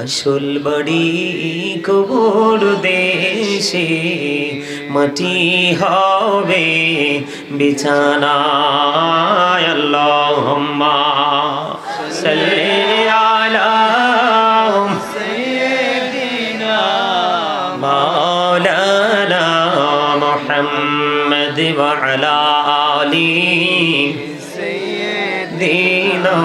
আসল বাড়ি কবর দেশে মাটি হবে বিছানা আল্লাহুম্মা সাল্লি আলা সাইয়্যিদিনা মাওলানা মুহাম্মদ ওয়া আলা আলি সাইয়্যিদিনা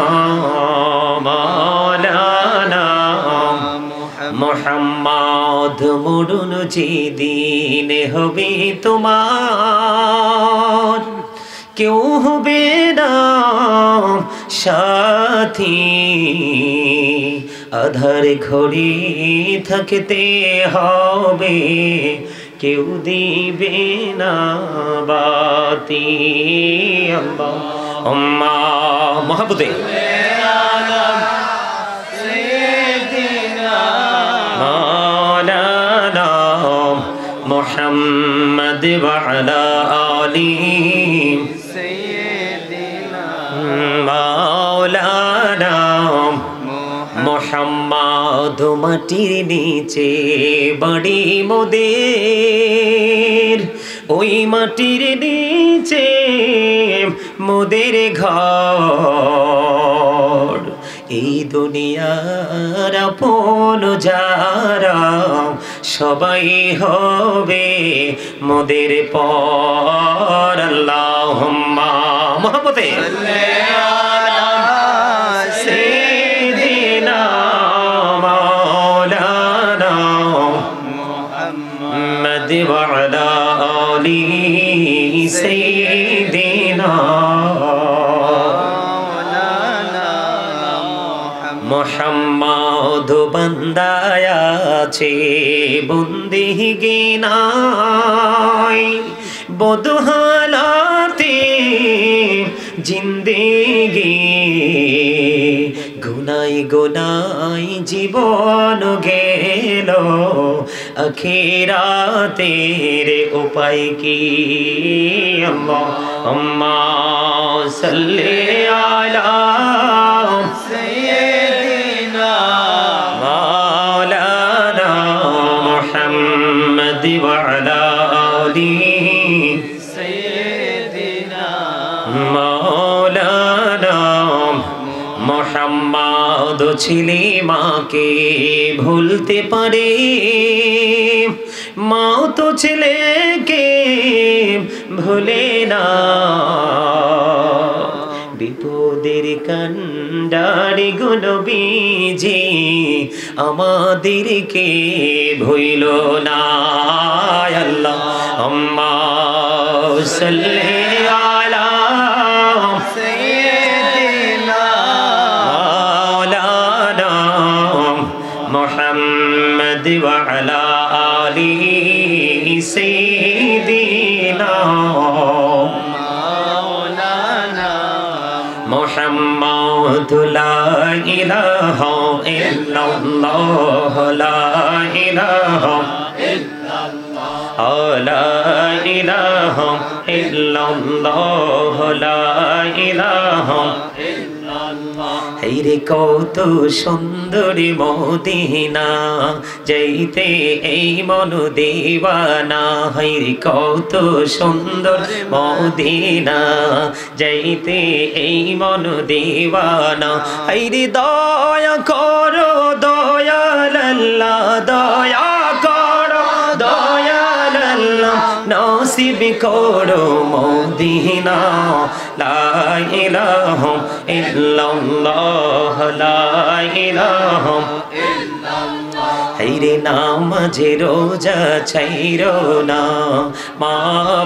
মোহাম্মদ মরুন যেদিন হবে তোমার কেউ হবে না সাথী আধার ঘড়ি থাকতে হবে কেউ দিবে না বাতি আল্লাহুম্মা মুহাব্বতে محمد وعلى آله سيدنا مولانا محمد মাটির নিচে বাড়ি মোদের ওই মাটির নিচে মোদের ঘর এই দুনিয়ার আপন যারা সবাই হবে মোদের পর আল্লাহুম্মা মুহাব্বতে সাইয়্যিদিনা মাওলানা মুহাম্মদ ওয়া আলা আলি সাইয়্যিদিনা মোহাম্মদ বান্দায় আছে বন্দিগিনায় বদহালাতে জিন্দেগি গুনাই গুনাই জীবন গেল আখিরাতের উপায় কি আল্লাহুম্মা সাল্লি আলা وعلى آله سيدنا مولانا محمد ছেলে মাকে ভুলতে পারে মা তো ছেলেকে ভুলে না বিপদের কান্ডারি গুনবিজি আমাদেরকে ভুইল না আল্লাহুম্মা সাল্লি আলা সাইয়্যিদিনা মাওলানা মুহাম্মদ ওয়া আলা আলি সাইয়্যিদিনা محمد لا إله إلا الله لا إله إلا الله لا إله إلا الله لا إله إلا الله হেরে কত সুন্দরী মদিনা যাইতে এই মন দেওয়ানা হেরে কত সুন্দর মদিনা যাইতে এই মন দেওয়ানা হেরে দয়া করো দয়াল আল্লাহ দয়া করো দয়াল আল্লাহ নসিব করো মদিনা লা ইলাহা ইল্লাল্লাহ লা ইলাহা ইল্লাল্লাহ হেরে নামাজে রোজা ছাইরো না মা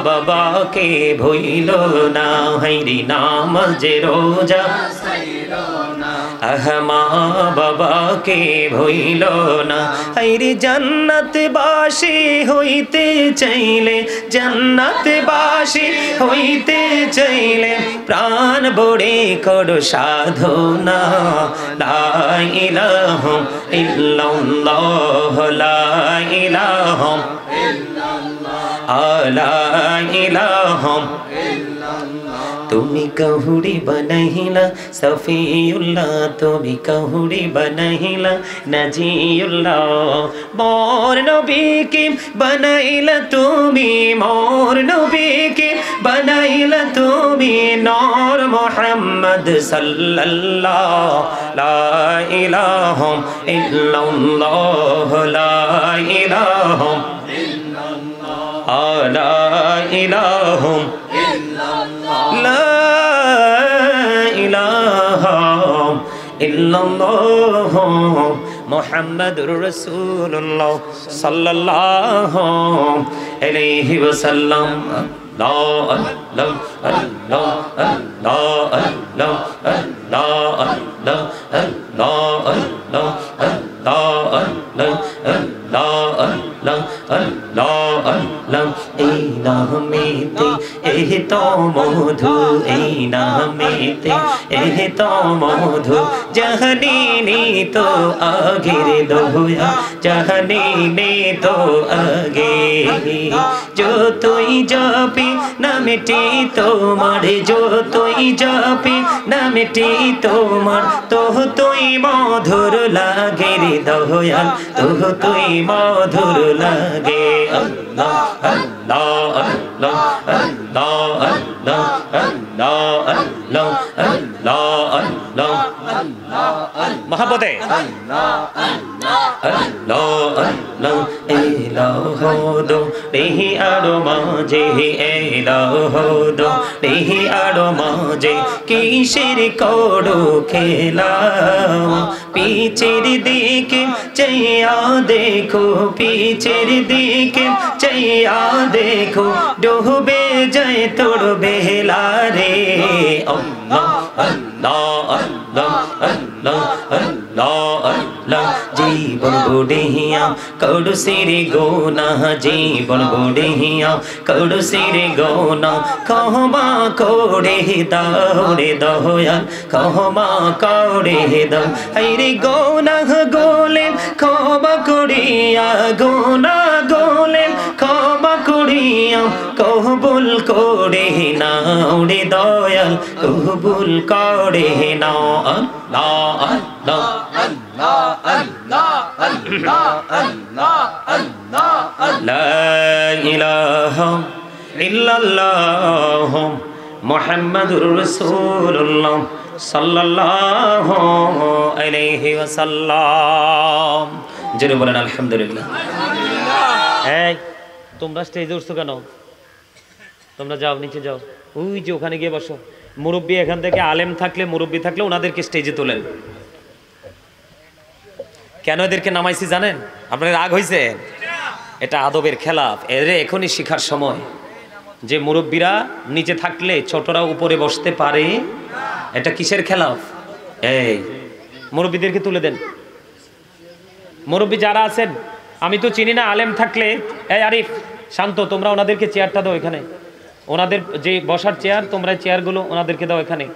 বাবাকে ভুইলো না হেরে নামাজে রোজা ছাইরো না আহ মা বাবাকে ভুইলো না হেরে জান্নাতবাসী হইতে চাইলে জান্নাতবাসী হইতে চাইলে প্রাণ ভরে করো সাধনা লা ইলাহা ইল্লাল্লাহ লা ইলাহা ইল্লাল্লাহ লা ইলাহা ইল্লাল্লাহ তুমি কাহুরি বানাইলা সফিউল্লাহ, তুমি কাহুরি বানাইলা নাজিউল্লাহ। মোর নবীকে বানাইলা তুমি, মোর নবীকে বানাইলা তুমি নূর মুহাম্মদ সাল্লাল্লাহ। লা ইলাহা ইল্লাল্লাহ, লা ইলাহা ইল্লাল্লাহ, লা ইলাহা লা ইলাহা ইল্লাল্লাহ মুহাম্মাদুর রাসূলুল্লাহ সাল্লাল্লাহু আলাইহি ওয়াসাল্লাম। আল্লাহ আল্লাহ আল্লাহ আল্লাহ আল্লাহ আল্লাহ আল্লাহ আল্লাহ আল্লাহ আল্লাহ আল্লাহ আল্লাহ আল্লাহ। এই নামেতে এই তো মধু, এই নামেতে এই তো মধু, জাহানি তো আগের দোয়া, জাহানি তো আগে। যতই যাবি নামটি তোমার, যতই যাবি নামটি তোমার, তো তুই মধুর লাগে রে দয়াল, তো তুই মধুর লাগে। আল্লাহ আল্লাহ আল্লাহ আল্লাহ আল্লাহ আল্লাহ আল্লাহ আল্লাহ আল্লাহ মহাব্বতে আল্লাহ আল্লাহ। এলাহো দো দেহি আরো মাঝে, এলাহো দো দেহি আরো মাঝে, কিসের করো খেলা। পিছের দিকে চাইয়া দেখো, পিছের দিকে চাইয়া দেখো, ডুবে যায় তোর বেলা রে। আল্লাহ আল্লাহ আল্লাহ আল্লাহ আল্লাহ আল্লাহ। জীবন বুড়িয়া করু সিরে গোনা, জীবন বুড়িয়া করু সিরে গোনা, ক্ষমা করে দাও রে দয়াল, ক্ষমা করে দাও। হায়রে গোনা গোলেন ক্ষমা করিয়া, গোনা গোলেন ক্ষমা করিয়া, কবুল করে নাও রে দয়াল, কবুল করে নাও। আল্লাহ আল্লাহ আল্লাহ আল্লাহ আল্লাহ আল্লাহ আল্লাহ। লা ইলাহা ইল্লাল্লাহ মুহাম্মাদুর রাসূলুল্লাহ সাল্লাল্লাহু আলাইহি ওয়াসাল্লাম। জোরে বলেন আলহামদুলিল্লাহ। এই তোমরা স্টেজে উঠছো কেন? তোমরা যাও, নিচে যাও, ওই যে ওখানে গিয়ে বসো। মুরব্বী এখান থেকে আলেম থাকলে, মুরব্বী থাকলে ওনাদেরকে স্টেজে তোলেন। কেন এদেরকে নামাইছি জানেন? আপনার রাগ হয়েছে? এটা আদবের খেলাফ। এর এখনই শিখার সময় যে মুরব্বীরা নিচে থাকলে ছোটরা উপরে বসতে পারে। এটা কিসের খেলাফ? এই মুরব্বীদেরকে তুলে দেন। মুরব্বী যারা আছেন, আমি তো চিনি না, আলেম থাকলে, এই আরিফ শান্ত, তোমরা ওনাদেরকে চেয়ারটা দাও এখানে। ওনাদের যে বসার চেয়ার, তোমরা চেয়ারগুলো ওনাদেরকে দাও এখানে।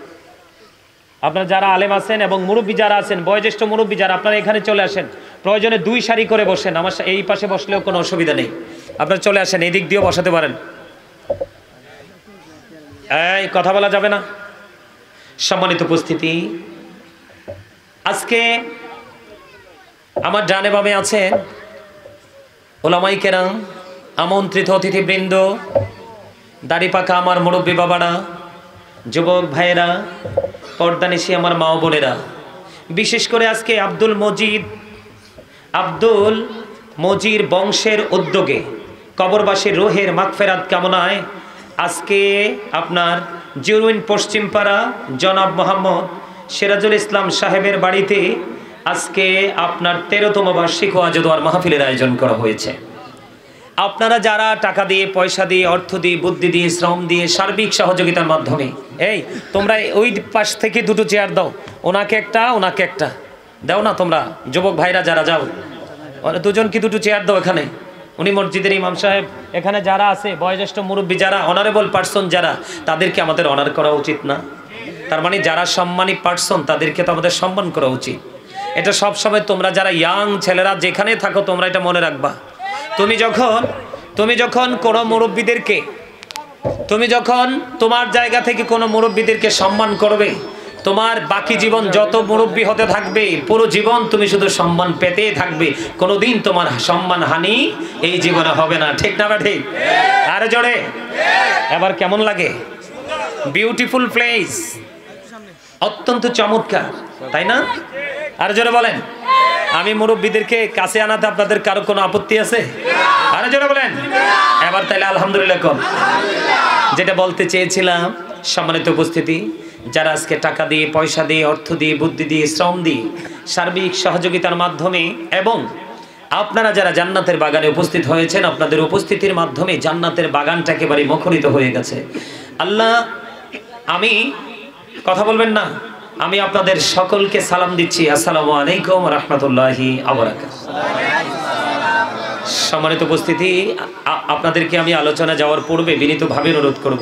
আপনারা যারা আলেম আছেন এবং মুরব্বী যারা আছেন, বয়োজ্যেষ্ঠ মুরব্বী যারা, আপনারা এখানে চলে আসেন। প্রয়োজনে 2 সারি করে বসেন। আমার এই পাশে বসলেও কোনো অসুবিধা নেই, আপনারা চলে আসেন, এই দিক দিয়েও বসাতে পারেন। এই কথা বলা যাবে না। সম্মানিত উপস্থিতি, আজকে আমার ডানে বামে আছেন ওলামায়ে কেরাম, আমন্ত্রিত অতিথিবৃন্দ, দাড়ি পাকা আমার মুরব্বী বাবারা, যুবক ভাইয়েরা, পর্দানিশী আমার মা বোনেরা। বিশেষ করে আজকে আব্দুল মজির বংশের উদ্যোগে কবরবাসীর রুহের মাগফিরাত কামনায় আজকে আপনার জিরুইন পশ্চিমপাড়া জনাব মোহাম্মদ সিরাজুল ইসলাম সাহেবের বাড়িতে আজকে আপনার 13তম বার্ষিক ওয়াজ দোয়ার মাহফিলের আয়োজন করা হয়েছে। আপনারা যারা টাকা দিয়ে, পয়সা দিয়ে, অর্থ দিয়ে, বুদ্ধি দিয়ে, শ্রম দিয়ে, সার্বিক সহযোগিতার মাধ্যমে, এই তোমরা ওই পাশ থেকে 2টো চেয়ার দাও, ওনাকে একটা, ওনাকে একটা দাও না। তোমরা যুবক ভাইরা যারা যাও, 2জন কি 2টো চেয়ার দাও এখানে। উনি মসজিদের ইমাম সাহেব, এখানে যারা আছে বয়োজ্যেষ্ঠ মুরব্বী যারা, অনারেবল পার্সন যারা, তাদেরকে আমাদের অনার করা উচিত না? তার মানে যারা সম্মানী পার্সন তাদেরকে তো আমাদের সম্মান করা উচিত। এটা সব সময় তোমরা যারা ইয়াং ছেলেরা যেখানে থাকো তোমরা এটা মনে রাখবা। তুমি যখন কোনো মুরব্বীদেরকে তুমি যখন তোমার জায়গা থেকে কোনো মুরব্বীদেরকে সম্মান করবে, তোমার বাকি জীবন যত মুরব্বী হতে থাকবে, পুরো জীবন তুমি শুধু সম্মান পেতেই থাকবে, কোনোদিন তোমার সম্মান হানি এই জীবনে হবে না। ঠিক না ঠিক? আরে জোরে। এবার কেমন লাগে? বিউটিফুল প্লেস, অত্যন্ত চমৎকার, তাই না? আর জোরে বলেন। আমি মুরব্বীদেরকে কাছে আনাতে আপনাদের কারো কোনো আপত্তি আছে? আরে জোরে বলেন। এবার তাহলে আলহামদুলিল্লাহ কম। যেটা বলতে চেয়েছিলাম, সম্মানিত উপস্থিতি, যারা আজকে টাকা দিয়ে, পয়সা দিয়ে, অর্থ দিয়ে, বুদ্ধি দিয়ে, শ্রম দিয়ে, সার্বিক সহযোগিতার মাধ্যমে এবং আপনারা যারা জান্নাতের বাগানে উপস্থিত হয়েছেন, আপনাদের উপস্থিতির মাধ্যমে জান্নাতের বাগানটা একেবারে মুখরিত হয়ে গেছে। আল্লাহ, আমি কথা বলবেন না, আমি আপনাদের সকলকে সালাম দিচ্ছি। আসসালামু আলাইকুম রাহমাতুল্লাহি ওয়া বারাকাতুহু। সম্মানিত উপস্থিতি, আপনাদেরকে আমি আলোচনা যাওয়ার পূর্বে বিনীতভাবে অনুরোধ করব,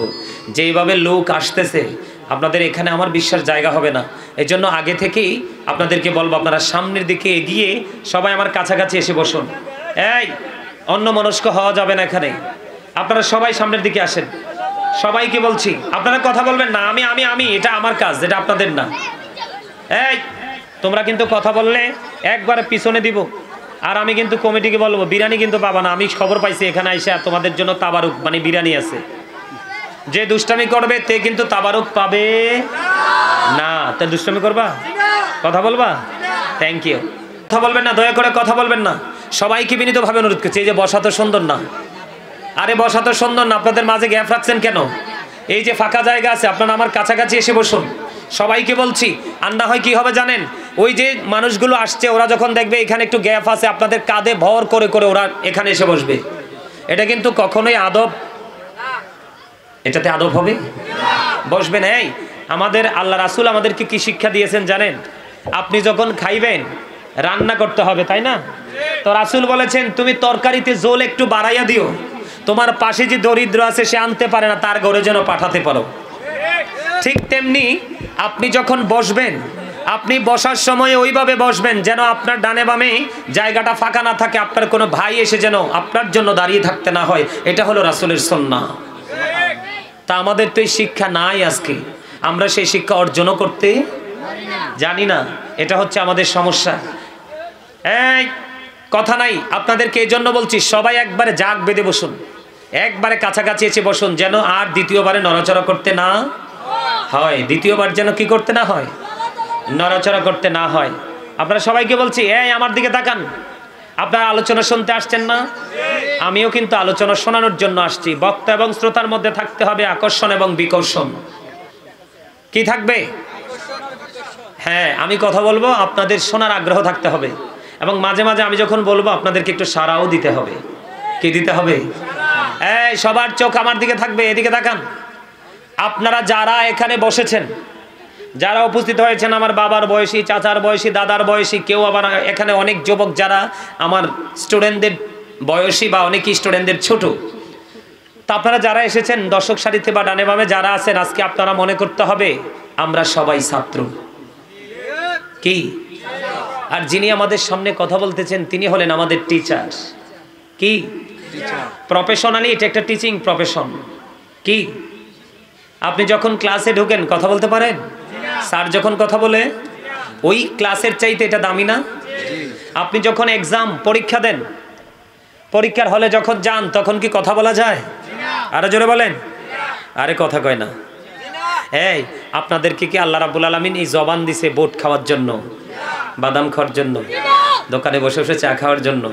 যে এইভাবে লোক আসতেছে আপনাদের এখানে আমার বিশ্বাস জায়গা হবে না। এই জন্য আগে থেকেই আপনাদেরকে বলবো, আপনারা সামনের দিকে এগিয়ে সবাই আমার কাছাকাছি এসে বসুন। এই অন্য মনস্ক হওয়া যাবে না এখানে, আপনারা সবাই সামনের দিকে আসেন। সবাইকে বলছি, আপনারা কথা বলবেন না। আমি আমি আমি এটা আমার কাজ, এটা আপনাদের না। এই তোমরা কিন্তু কথা বললে একবারে পিছনে দিব। আর আমি কিন্তু কমিটিকে বলবো, বিরিয়ানি কিন্তু পাবা না। আমি খবর পাইছি এখানে আইসা তোমাদের জন্য তাবারুক মানে বিরিয়ানি আছে। যে দুষ্টামি করবে তে কিন্তু তাবারুক পাবে না। তে দুষ্টামি করবা, কথা বলবা? Thank you. কথা বলবেন না, দয়া করে কথা বলবেন না। সবাইকে বিনীতভাবে অনুরোধ করছি। এই যে বসা তো সুন্দর না, আরে বসা তো সুন্দর না, আপনাদের মাঝে গ্যাপ রাখছেন কেন? এই যে ফাঁকা জায়গা আছে, আপনারা আমার কাছাকাছি এসে বসুন। সবাইকে বলছি। আর না হয় কি হবে জানেন, ওই যে মানুষগুলো আসছে, ওরা যখন দেখবে এখানে একটু গ্যাপ আছে, আপনাদের কাঁধে ভর করে করে ওরা এখানে এসে বসবে। এটা কিন্তু কখনোই আদব, এটাতে আদব হবে? বসবেন। এই আমাদের আল্লাহ রাসূল আমাদেরকে কি শিক্ষা দিয়েছেন জানেন? আপনি যখন খাইবেন রান্না করতে হবে, তাই না? তো রাসূল বলেছেন, তুমি তরকারিতে ঝোল একটু বাড়াইয়া দিও, তোমার পাশে যে দরিদ্র আছে সে আনতে পারে না, তার ঘরে যেন পাঠাতে পারো। ঠিক তেমনি আপনি যখন বসবেন, আপনি বসার সময় ওইভাবে বসবেন যেন আপনার ডানে বামে জায়গাটা ফাঁকা না থাকে, আপনার কোনো ভাই এসে যেন আপনার জন্য দাঁড়িয়ে থাকতে না হয়। এটা হলো রাসূলের সুন্নাহ। তা আমাদের তো এই শিক্ষা নাই আজকে, আমরা সেই শিক্ষা অর্জনও করতে জানি না। এটা হচ্ছে আমাদের সমস্যা। এই কথা নাই, আপনাদেরকে এই জন্য বলছি, সবাই একবারে জাগ বেঁধে বসুন, একবারে কাছাকাছি এসে বসুন, যেন আর দ্বিতীয়বারে নড়াচড়া করতে না হয়। দ্বিতীয়বার যেন কি করতে না হয়? নড়াচড়া করতে না হয়। আপনারা সবাইকে বলছি, এই আমার দিকে তাকান। আপনারা আলোচনা শুনতে আসছেন না? আমিও কিন্তু আলোচনা শোনানোর জন্য আসছি। বক্তা এবং শ্রোতার মধ্যে থাকতে হবে আকর্ষণ এবং বিকর্ষণ। কি থাকবে? হ্যাঁ, আমি কথা বলবো, আপনাদের শোনার আগ্রহ থাকতে হবে, এবং মাঝে মাঝে আমি যখন বলবো আপনাদেরকে একটু সাড়াও দিতে হবে। কি দিতে হবে? এই সবার চোখ আমার দিকে থাকবে, এদিকে তাকান। আপনারা যারা এখানে বসেছেন, যারা উপস্থিত হয়েছেন, আমার বাবার বয়সী, চাচার বয়সী, দাদার বয়সী, কেউ আবার এখানে অনেক যুবক যারা আমার স্টুডেন্টদের বয়সী বা অনেকই স্টুডেন্টদের ছোট। তা আপনারা যারা এসেছেন দর্শক সারিতে বা ডানে বামে যারা আছেন, আজকে আপনারা মনে করতে হবে আমরা সবাই ছাত্র। কি? আর যিনি আমাদের সামনে কথা বলতেছেন তিনি হলেন আমাদের টিচার। কি? প্রফেশনালি এটা একটা টিচিং প্রফেশন। কি? আপনি যখন ক্লাসে ঢোকেন কথা বলতে পারেন? স্যার যখন কথা বলে ওই ক্লাসের চাইতে এটা দামি না? আপনি যখন এক্সাম পরীক্ষা দেন, পরীক্ষার হলে যখন যান, তখন কি কথা বলা যায়? আরো জোরে বলেন। আরে কথা কয় না। এই আপনাদেরকে কি আল্লাহ রাব্বুল আলামিন এই জবান দিছে বোট খাওয়ার জন্য, বাদাম খাওয়ার জন্য, দোকানে বসে বসে চা খাওয়ার জন্য,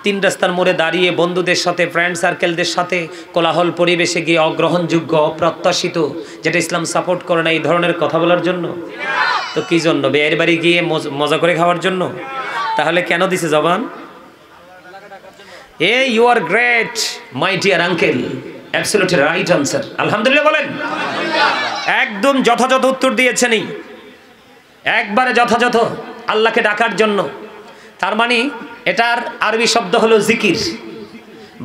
তিন রাস্তার মোড়ে দাঁড়িয়ে বন্ধুদের সাথে, ফ্রেন্ড সার্কেলদের সাথে কোলাহল পরিবেশে গিয়ে অগ্রহণযোগ্য, অপ্রত্যাশিত, যেটা ইসলাম সাপোর্ট করে না, এই ধরনের কথা বলার জন্য? তো কি জন্য? বিয়ের বাড়ি গিয়ে মজা করে খাওয়ার জন্য? তাহলে কেন দিছে জবান? এ you are great my dear uncle, absolutely right answer. আলহামদুলিল্লাহ বলেন। একদম যথাযথ উত্তর দিয়েছেনই, একবারে যথাযথ, আল্লাহকে ডাকার জন্য। তার মানে এটার আরবি শব্দ হলো জিকির।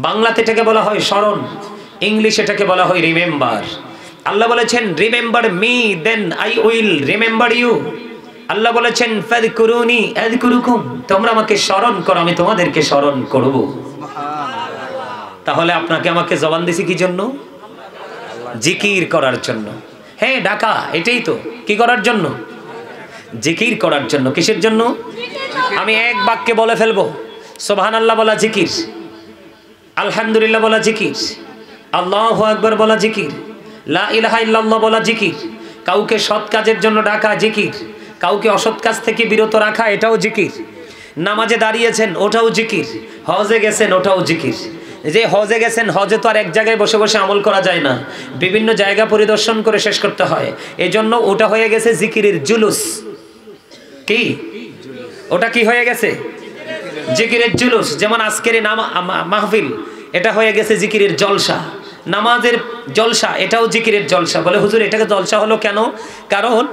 বাংলাতে এটাকে বলা হয় স্মরণ, ইংলিশ এটাকে বলা হয় রিমেম্বার। আল্লাহ বলেছেন remember me then I will remember you. Allah বলেছেন ফাযকুরুনি আযকুরুকুম, তোমরা আমাকে স্মরণ করো, আমি তোমাদেরকে স্মরণ করব। তাহলে আপনাকে আমাকে জবান দিছি কি জন্য? জিকির করার জন্য। হ্যাঁ, ডাকা এটাই তো, কি করার জন্য? জিকির করার জন্য। কিসের জন্য? আমি এক বাক্যে বলে ফেলবো, সুবহানাল্লাহ বলা জিকির, আলহামদুলিল্লাহ বলা জিকির, আল্লাহু আকবার বলা জিকির, লা ইলাহা ইল্লাল্লাহ বলা জিকির। কাউকে সৎ কাজের জন্য ডাকা জিকির, কাউকে অসৎ কাজ থেকে বিরত রাখা এটাও জিকির। নামাজে দাঁড়িয়েছেন ওটাও জিকির, হজে গেছেন ওটাও জিকির। যে হজে গেছেন, হজে তো আর এক জায়গায় বসে বসে আমল করা যায় না, বিভিন্ন জায়গা পরিদর্শন করে শেষ করতে হয়। এজন্য ওটা হয়ে গেছে জিকিরের জুলুস। কি ওটা কি হয়ে গেছে? জিকিরের জুলুস। যেমন আজকের মাহফিল, এটা হয়ে গেছে জিকিরের জলসা। নামাজের জলসা, এটাও জিকিরের জলসা। বলে হুজুর এটাকে জলসা হলো কেন? কারণ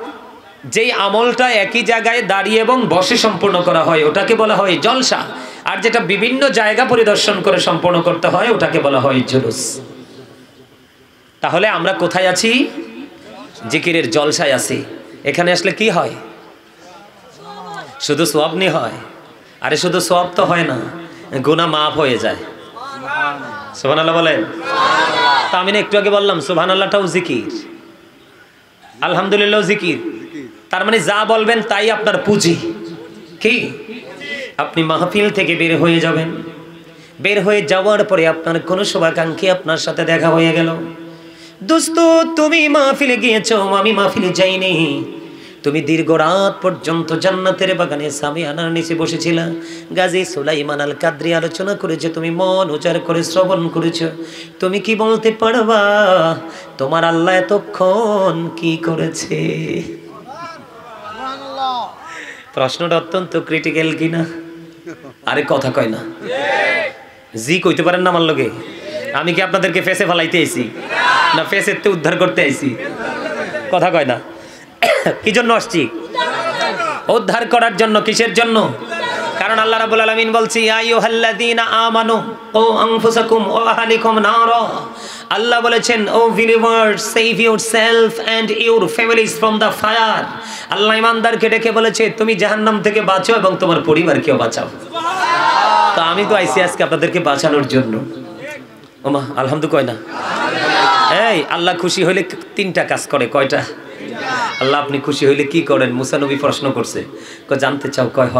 যেই আমলটা একই জায়গায় দাঁড়িয়ে এবং বসে সম্পূর্ণ করা হয় ওটাকে বলা হয় জলসা, আর যেটা বিভিন্ন জায়গা পরিদর্শন করে সম্পূর্ণ করতে হয় ওটাকে বলা হয় জুলুস। তাহলে আমরা কোথায় আছি? জিকিরের জলসায় আছি। এখানে আসলে কি হয়? শুধু সওয়াব নি হয়। আরে শুধু সওয়াব তো হয় না, গুনাহ মাফ হয়ে যায়। সুবহানাল্লাহ বলেন। তা আমি একটু আগে বললাম সুবহানাল্লাহটাও জিকির, আলহামদুলিল্লাহ জিকির। তার মানে যা বলবেন তাই আপনার পুঁজি। কি আপনি মাহফিল থেকে বের হয়ে যাবেন, বের হয়ে যাওয়ার পরে আপনার কোনো শুভাকাঙ্ক্ষী আপনার সাথে দেখা হয়ে গেল, দোস্ত তুমি মাহফিলে গিয়েছো, আমি মাহফিলে যাইনি, তুমি দীর্ঘ রাত পর্যন্ত জান্নাতের বাগানে সামিয়ানার নিচে বসেছিলা, গাজী সুলাইমান আল কাদরি আলোচনা করেছে, তুমি মন উজাড় করে শ্রবণ করেছ। তুমি কি বলতে পারবা তোমার আল্লাহ এতক্ষণ কি করেছে? প্রশ্নটা অত্যন্ত ক্রিটিক্যাল কিনা? আরে কথা কয় না, জি কইতে পারেন না আমার লগে? আমি কি আপনাদেরকে ফেসে ফেলাইতে আইছি না ফেসের তে উদ্ধার করতে আইছি? কথা কয় না। কি জন্য আসছি? উদ্ধার করার জন্য। কিসের জন্য? কারণ আল্লাহ রাব্বুল আলামিন বলছি ইয়া আইয়ুহাল্লাযীনা আমানু ও আনফুসাকুম ওয়া আহলিকুম নারা। আল্লাহ বলেছেন O believers save yourself and your families from the fire. Allah ঈমানদারকে ডেকে বলেছে তুমি জাহান্নাম থেকে বাঁচো এবং তোমার পরিবারকেও বাঁচাও। তো আমি তো আইছি আজকে আপনাদেরকে বাঁচানোর জন্য। ওমা আলহামদুলিল্লাহ কয় না? এই আল্লাহ খুশি হইলে তিনটা কাজ করে। কয়টা? আল্লাহ আপনি খুশি হইলে কি করেন? মুসা নবী প্রশ্ন করছে, কয় জানতে চাও? কয় হ।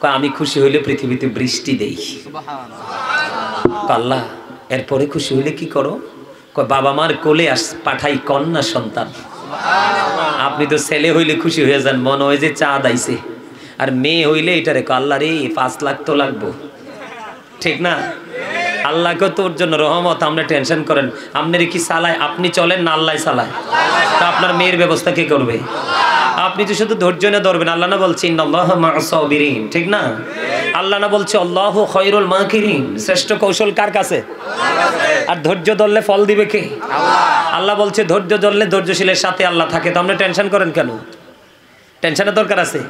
কয় আমি খুশি হইলে পৃথিবীতে বৃষ্টি দেই। আল্লাহ এরপরে খুশি হইলে কি করো? কয় বাবা মার কোলে পাঠাই কন্যা সন্তান। আপনি তো ছেলে হইলে খুশি হয়ে যান, মনে হয় যে চাঁদ আইছে। আর মেয়ে হইলে এটা রেখো, আল্লাহ রে 5 লাখ তো লাগবো, ঠিক না? আল্লাহকে তোর জন্য রহমত, আপনি টেনশন করেন। আপনার কি চালায়? আপনি চলেন না আল্লাহ চালায়? তা আপনার মেয়ের ব্যবস্থা কে করবে? আপনি তো শুধু ধৈর্য না ধরবেন। আল্লাহ না বলছেন ইন্নাল্লাহা মা'আস সাবিরিন, ঠিক না? আল্লাহ না বলছে আল্লাহু খায়রুল মাকিরিন, শ্রেষ্ঠ কৌশল কার কাছে? আর ধৈর্য ধরলে ফল দিবে কে? আল্লাহ বলছে ধৈর্য ধরলে ধৈর্যশীলের সাথে আল্লাহ থাকে। তো আপনি টেনশন করেন কেন? টেনশনের দরকার আছে?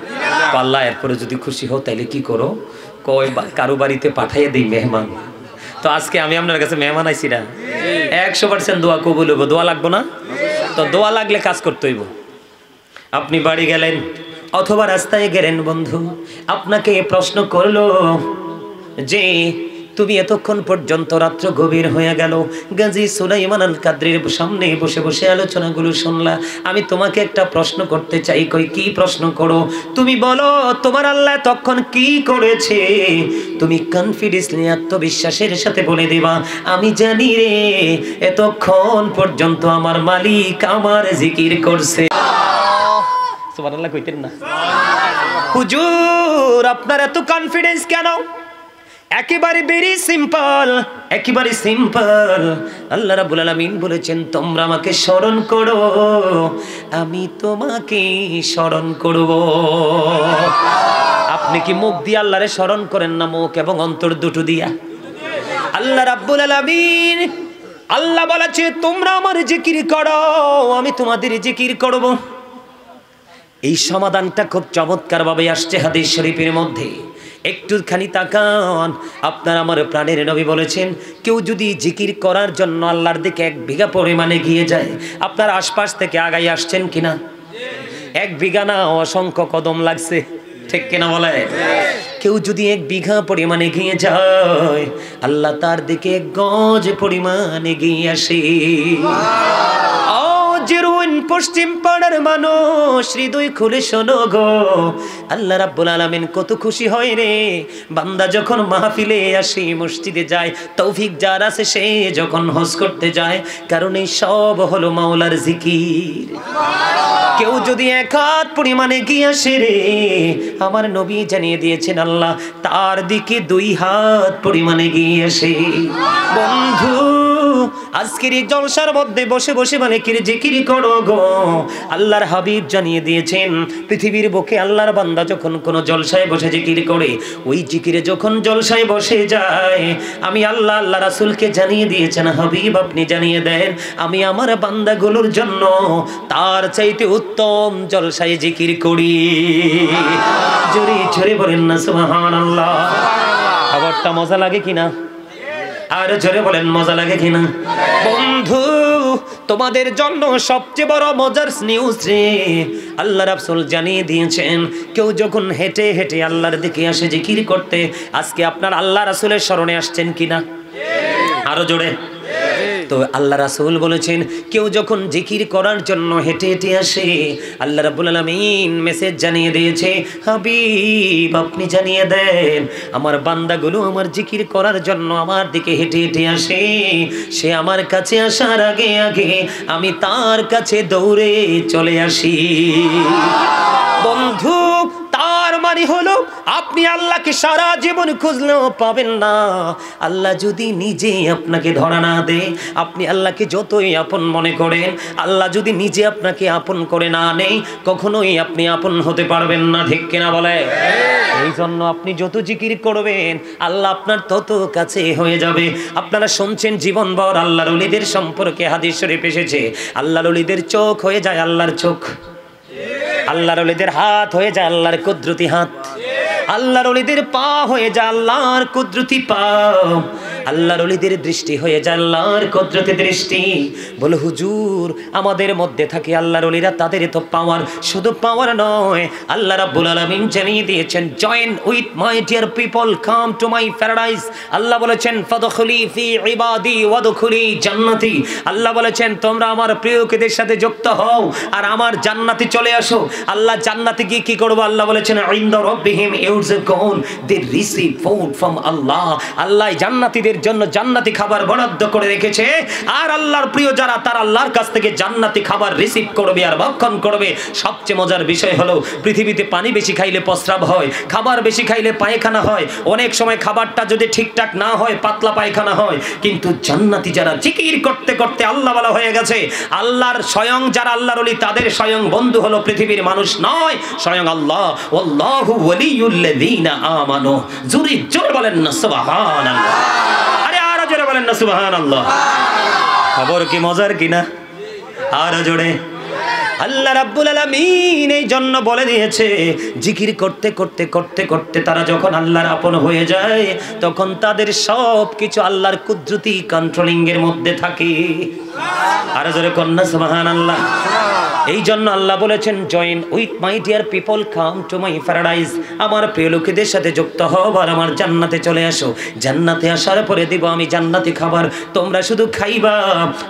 আল্লাহ এরপরে যদি খুশি হও তাইলে কি করো? কয় কারো বাড়িতে পাঠাইয়া দিই মেহমান। তো আজকে আমি আপনার কাছে মেহমান আইছি না, 100% দোয়া কবুল হইব। দোয়া লাগবো না? তো দোয়া লাগলে কাজ করতে হইব। আপনি বাড়ি গেলেন অথবা রাস্তায় গেলেন, বন্ধু আপনাকে প্রশ্ন করলো যে তুমি এতক্ষণ পর্যন্ত রাত্র গভীর হয়ে গেল, গাজী সুলাইমান আল কাদরির সামনে বসে বসে আলোচনাগুলো শুনলা। আমি তোমাকে একটা প্রশ্ন করতে চাই। কই কি প্রশ্ন করো? তুমি বলো তোমার আল্লাহ তখন কি করেছে? তুমি কনফিডেন্সলি আত্মবিশ্বাসের সাথে বলে দেবা আমি জানি রে, এতক্ষণ পর্যন্ত আমার মালিক আমার জিকির করছে। সুবহানাল্লাহ কইতেন না? হুজুর আপনার এত কনফিডেন্স কেন? একেবারে ভেরি সিম্পল, একেবারে সিম্পল। আল্লাহ রাব্বুল আলামিন বলেছেন তোমরা আমাকে স্মরণ করো, আমি তোমাকে স্মরণ করব। আপনি কি মুখ দিয়ে আল্লাহরে স্মরণ করেন না মুখ এবং অন্তর দুটো দিয়া? আল্লাহ রাব্বুল আলামিন আল্লাহ বলেছে তোমরা আমার জিকির করো, আমি তোমাদের জিকির করব। এই সমাধানটা খুব চমৎকার ভাবে আসছে হাদিস শরীফের মধ্যে। একটুখানি তাকান, আপনার আমার প্রাণের নবী বলেছেন কেউ যদি জিকির করার জন্য আল্লাহর দিকে 1 বিঘা পরিমাণে গিয়ে যায়, আপনার আশপাশ থেকে আগাই আসছেন কিনা? 1 বিঘা না, অসংখ্য কদম লাগছে। ঠিক কিনা বলে? কেউ যদি 1 বিঘা পরিমাণ এগিয়ে যায়, আল্লাহ তার দিকে 1 গজ পরিমাণ এগিয়ে আসে। জিরুইন পশ্চিম পাড়ার মানুষ, হৃদয় খুলে শোনো গো, আল্লাহ রাব্বুল আলামিন কত খুশি হয় রে বান্দা যখন মাহফিলে আসে, মসজিদে যায়, তৌফিক যার আছে সে যখন হজ করতে যায়, কারণ এই সব হলো মাওলার জিকির। কেউ যদি 1 হাত পরিমাণে গিয়ে আসে রে, আমার নবী জানিয়ে দিয়েছেন আল্লাহ তার দিকে 2 হাত পরিমাণে গিয়ে আসে। বন্ধু, আজকের এই জলসার মধ্যে বসে বসে মালিকের জিকির করো গো। আল্লাহর হাবিব জানিয়ে দিয়েছেন পৃথিবীর বুকে আল্লাহর বান্দা যখন কোনো জলসায় বসে জিকির করে, ওই জিকিরে যখন জলসায় বসে যায়, আমি আল্লাহ আল্লাহ রাসূলকে জানিয়ে দিয়েছেন হাবিব আপনি জানিয়ে দেন আমি আমার বান্দাগুলোর জন্য তার চাইতে উত্তম জলসায় জিকির করি। জোরে জোরে বলেন না সুবহানাল্লাহ। খবরটা মজা লাগে কিনা? আর জোরে বলেন মজা লাগে কিনা? বন্ধু, তোমাদের জন্য সবচেয়ে বড় মজার নিউজ রে, আল্লাহ রাসূল জানিয়ে দিয়েছেন কেউ যখন হেঁটে হেঁটে আল্লাহর দিকে আসে জিকির করতে, আজকে আপনার আল্লাহ রাসূলের স্মরণে আসছেন কিনা? আরো জোরে। তো আল্লাহ রাসূল বলেছেন কেউ যখন জিকির করার জন্য হেঁটে হেঁটে আসে, আল্লাহ রাব্বুল আলামিন মেসেজ জানিয়ে দিয়েছে হাবিব আপনি জানিয়ে দেন আমার বান্দাগুলো আমার জিকির করার জন্য আমার দিকে হেঁটে হেঁটে আসে, সে আমার কাছে আসার আগে আগে আমি তার কাছে দৌড়ে চলে আসি। বন্ধু, তার মানে হলো আপনি আল্লাহকে সারা জীবন খুঁজলেও পাবেন না। আল্লাহ যদি নিজে আপনাকে ধরা না দেয়, আপনি আল্লাহকে যতই আপন মনে করেন, আল্লাহ যদি নিজে আপনাকে আপন করে না নেই, কখনোই আপনি আপন হতে পারবেন না। ঠিক কিনা বলে? এই জন্য আপনি যত জিকির করবেন আল্লাহ আপনার তত কাছে হয়ে যাবে। আপনারা শুনছেন জীবনভর আল্লাহর ওলিদের সম্পর্কে হাদিস শরীফ এসেছে, আল্লাহর ওলিদের চোখ হয়ে যায় আল্লাহর চোখ, আল্লাহর ওলিদের হাত হয়ে যায় আল্লাহর কুদরতি হাত, আল্লাহর ওলিদের পা হয়ে যায় আল্লাহর কুদরতি পা, আল্লাহর ওলিদের দৃষ্টি হয়ে যায় আল্লাহর কুদরতি দৃষ্টি। বলে হুজুর আমাদের মধ্যে থাকে আল্লাহর ওলিরা, তাদের তো পাওয়ার, শুধু পাওয়ার নয়, আল্লাহ রাব্বুল আলামিন জানিয়ে দিয়েছেন join with my dear people come to my paradise. Allah বলেছেন ফাদখুলি ফি ইবাদি ওয়াদখুলি জান্নাতি। আল্লাহ বলেছেন তোমরা আমার প্রিয়দের সাথে যুক্ত হও আর আমার জান্নাতে চলে আসো। আল্লাহ জান্নাতে গিয়ে কি করবে? আল্লাহ বলেছেন ইনদা রাব্বিহিম ইউরযাকুন, দে রিসিভ ফুড ফ্রম আল্লাহ। আল্লাহ জান্নাতীদের জন্য জান্নাতি খাবার বরাদ্দ করে রেখেছে, আর আল্লাহর প্রিয় যারা তারা আল্লাহর কাছ থেকে জান্নাতি খাবার রিসিভ করবে আর ভক্ষণ করবে। সবচেয়ে মজার বিষয় হলো পৃথিবীতে পানি বেশি খাইলে প্রস্রাব হয়, খাবার বেশি খাইলে পায়খানা হয়, অনেক সময় খাবারটা যদি ঠিকঠাক না হয় পাতলা পায়খানা হয়, কিন্তু জান্নাতি যারা জিকির করতে করতে আল্লাহ ওয়ালা হয়ে গেছে, আল্লাহর স্বয়ং যারা আল্লাহর ওলি তাদের স্বয়ং বন্ধু হলো পৃথিবীর মানুষ নয়, স্বয়ং আল্লাহ। আল্লাহু ওয়ালিয়ুল্লাযীনা আমানু। জোরে জোরে বলেন না সুবহানাল্লাহ। আরে আরো জোরে বলেন না সুবহানাল্লাহ। খবর কি মজার কিনা? আরো জোরে। আল্লাহ রাব্বুল আলামিন এই জন্য বলে দিয়েছে জিকির করতে করতে করতে করতে তারা যখন আল্লাহর আপন হয়ে যায়, তখন তাদের সব কিছু আল্লাহর কুদরতি কন্ট্রোলিং এর মধ্যে থাকে। আরো জোরে কন্যা সুবহানাল্লাহ। এই জন্য আল্লাহ বলেছেন join with my dear people come to my paradise, আমার প্রিয় লোকেদের সাথে যুক্ত হও আর আমার জান্নাতে চলে আসো। জান্নাতে আসার পরে দিব আমি জান্নাতি খাবার, তোমরা শুধু খাইবা,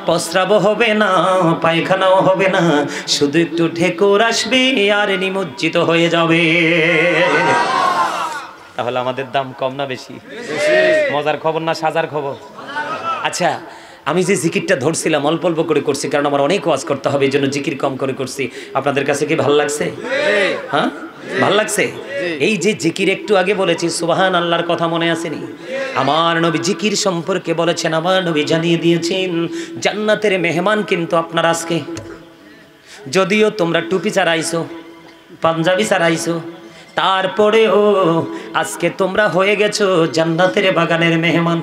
প্রস্রাবও হবে না, পায়খানাও হবে না, শুধু একটু ঢেকুর আসবে আর নিমজ্জিত হয়ে যাবে। তাহলে আমাদের দাম কম না বেশি? মজার খবর না সাজার খবর? আচ্ছা, আমি যে জিকিরটা ধরছিলাম অল্প অল্প করে করছি, কারণ আমার অনেক ওয়াজ করতে হবে, এই জন্য জিকির কম করে করছি। আপনাদের কাছে কি ভালো লাগছে? হ্যাঁ, ভালো লাগছে? এই যে জিকির একটু আগে বলেছি সুবহান আল্লাহর কথা মনে আসেনি? আমার নবী জিকির সম্পর্কে বলেছেন, আমার নবী জানিয়ে দিয়েছেন জান্নাতের মেহমান কিন্তু আপনার আজকে, যদিও তোমরা টুপি ছাড়াইছো, পাঞ্জাবি ছাড়াইছো, তারপরেও আজকে তোমরা হয়ে গেছো জান্নাতের বাগানের মেহমান।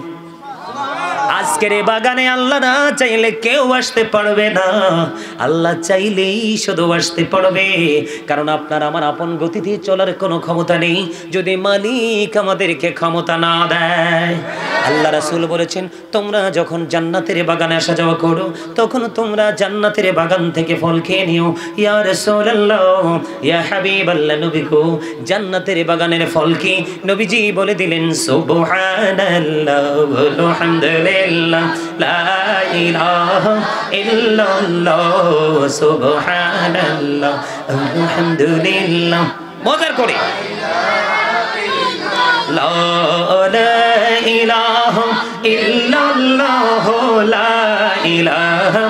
আজকের এই বাগানে আল্লাহ না চাইলে কেউ আসতে পারবে না, আল্লাহ চাইলেই শুধু আসতে পারবে। কারণ আপনার আমার আপন গতি দিয়ে চলার কোনো ক্ষমতা নেই যদি মালিক আমাদেরকে ক্ষমতা না দেয়। আল্লাহ রাসূল বলেছেন, তোমরা যখন জান্নাতের বাগানে আসা যাওয়া করো তখন তোমরা জান্নাতের বাগান থেকে ফল খেয়ে নিও। ইয়া রাসূলুল্লাহ, ইয়া হাবিবাল্লাহ, নবী গো, জান্নাতের বাগানের ফল কি? নবীজি বলে দিলেন, সুবহানাল্লাহ, আলহামদুলিল্লাহ, লা ইলাহা ইল্লাল্লাহ, সুবহানাল্লাহ, আলহামদুলিল্লাহ। মজার করে লা ইলাহা ইল্লাল্লাহ, লা ইলাহা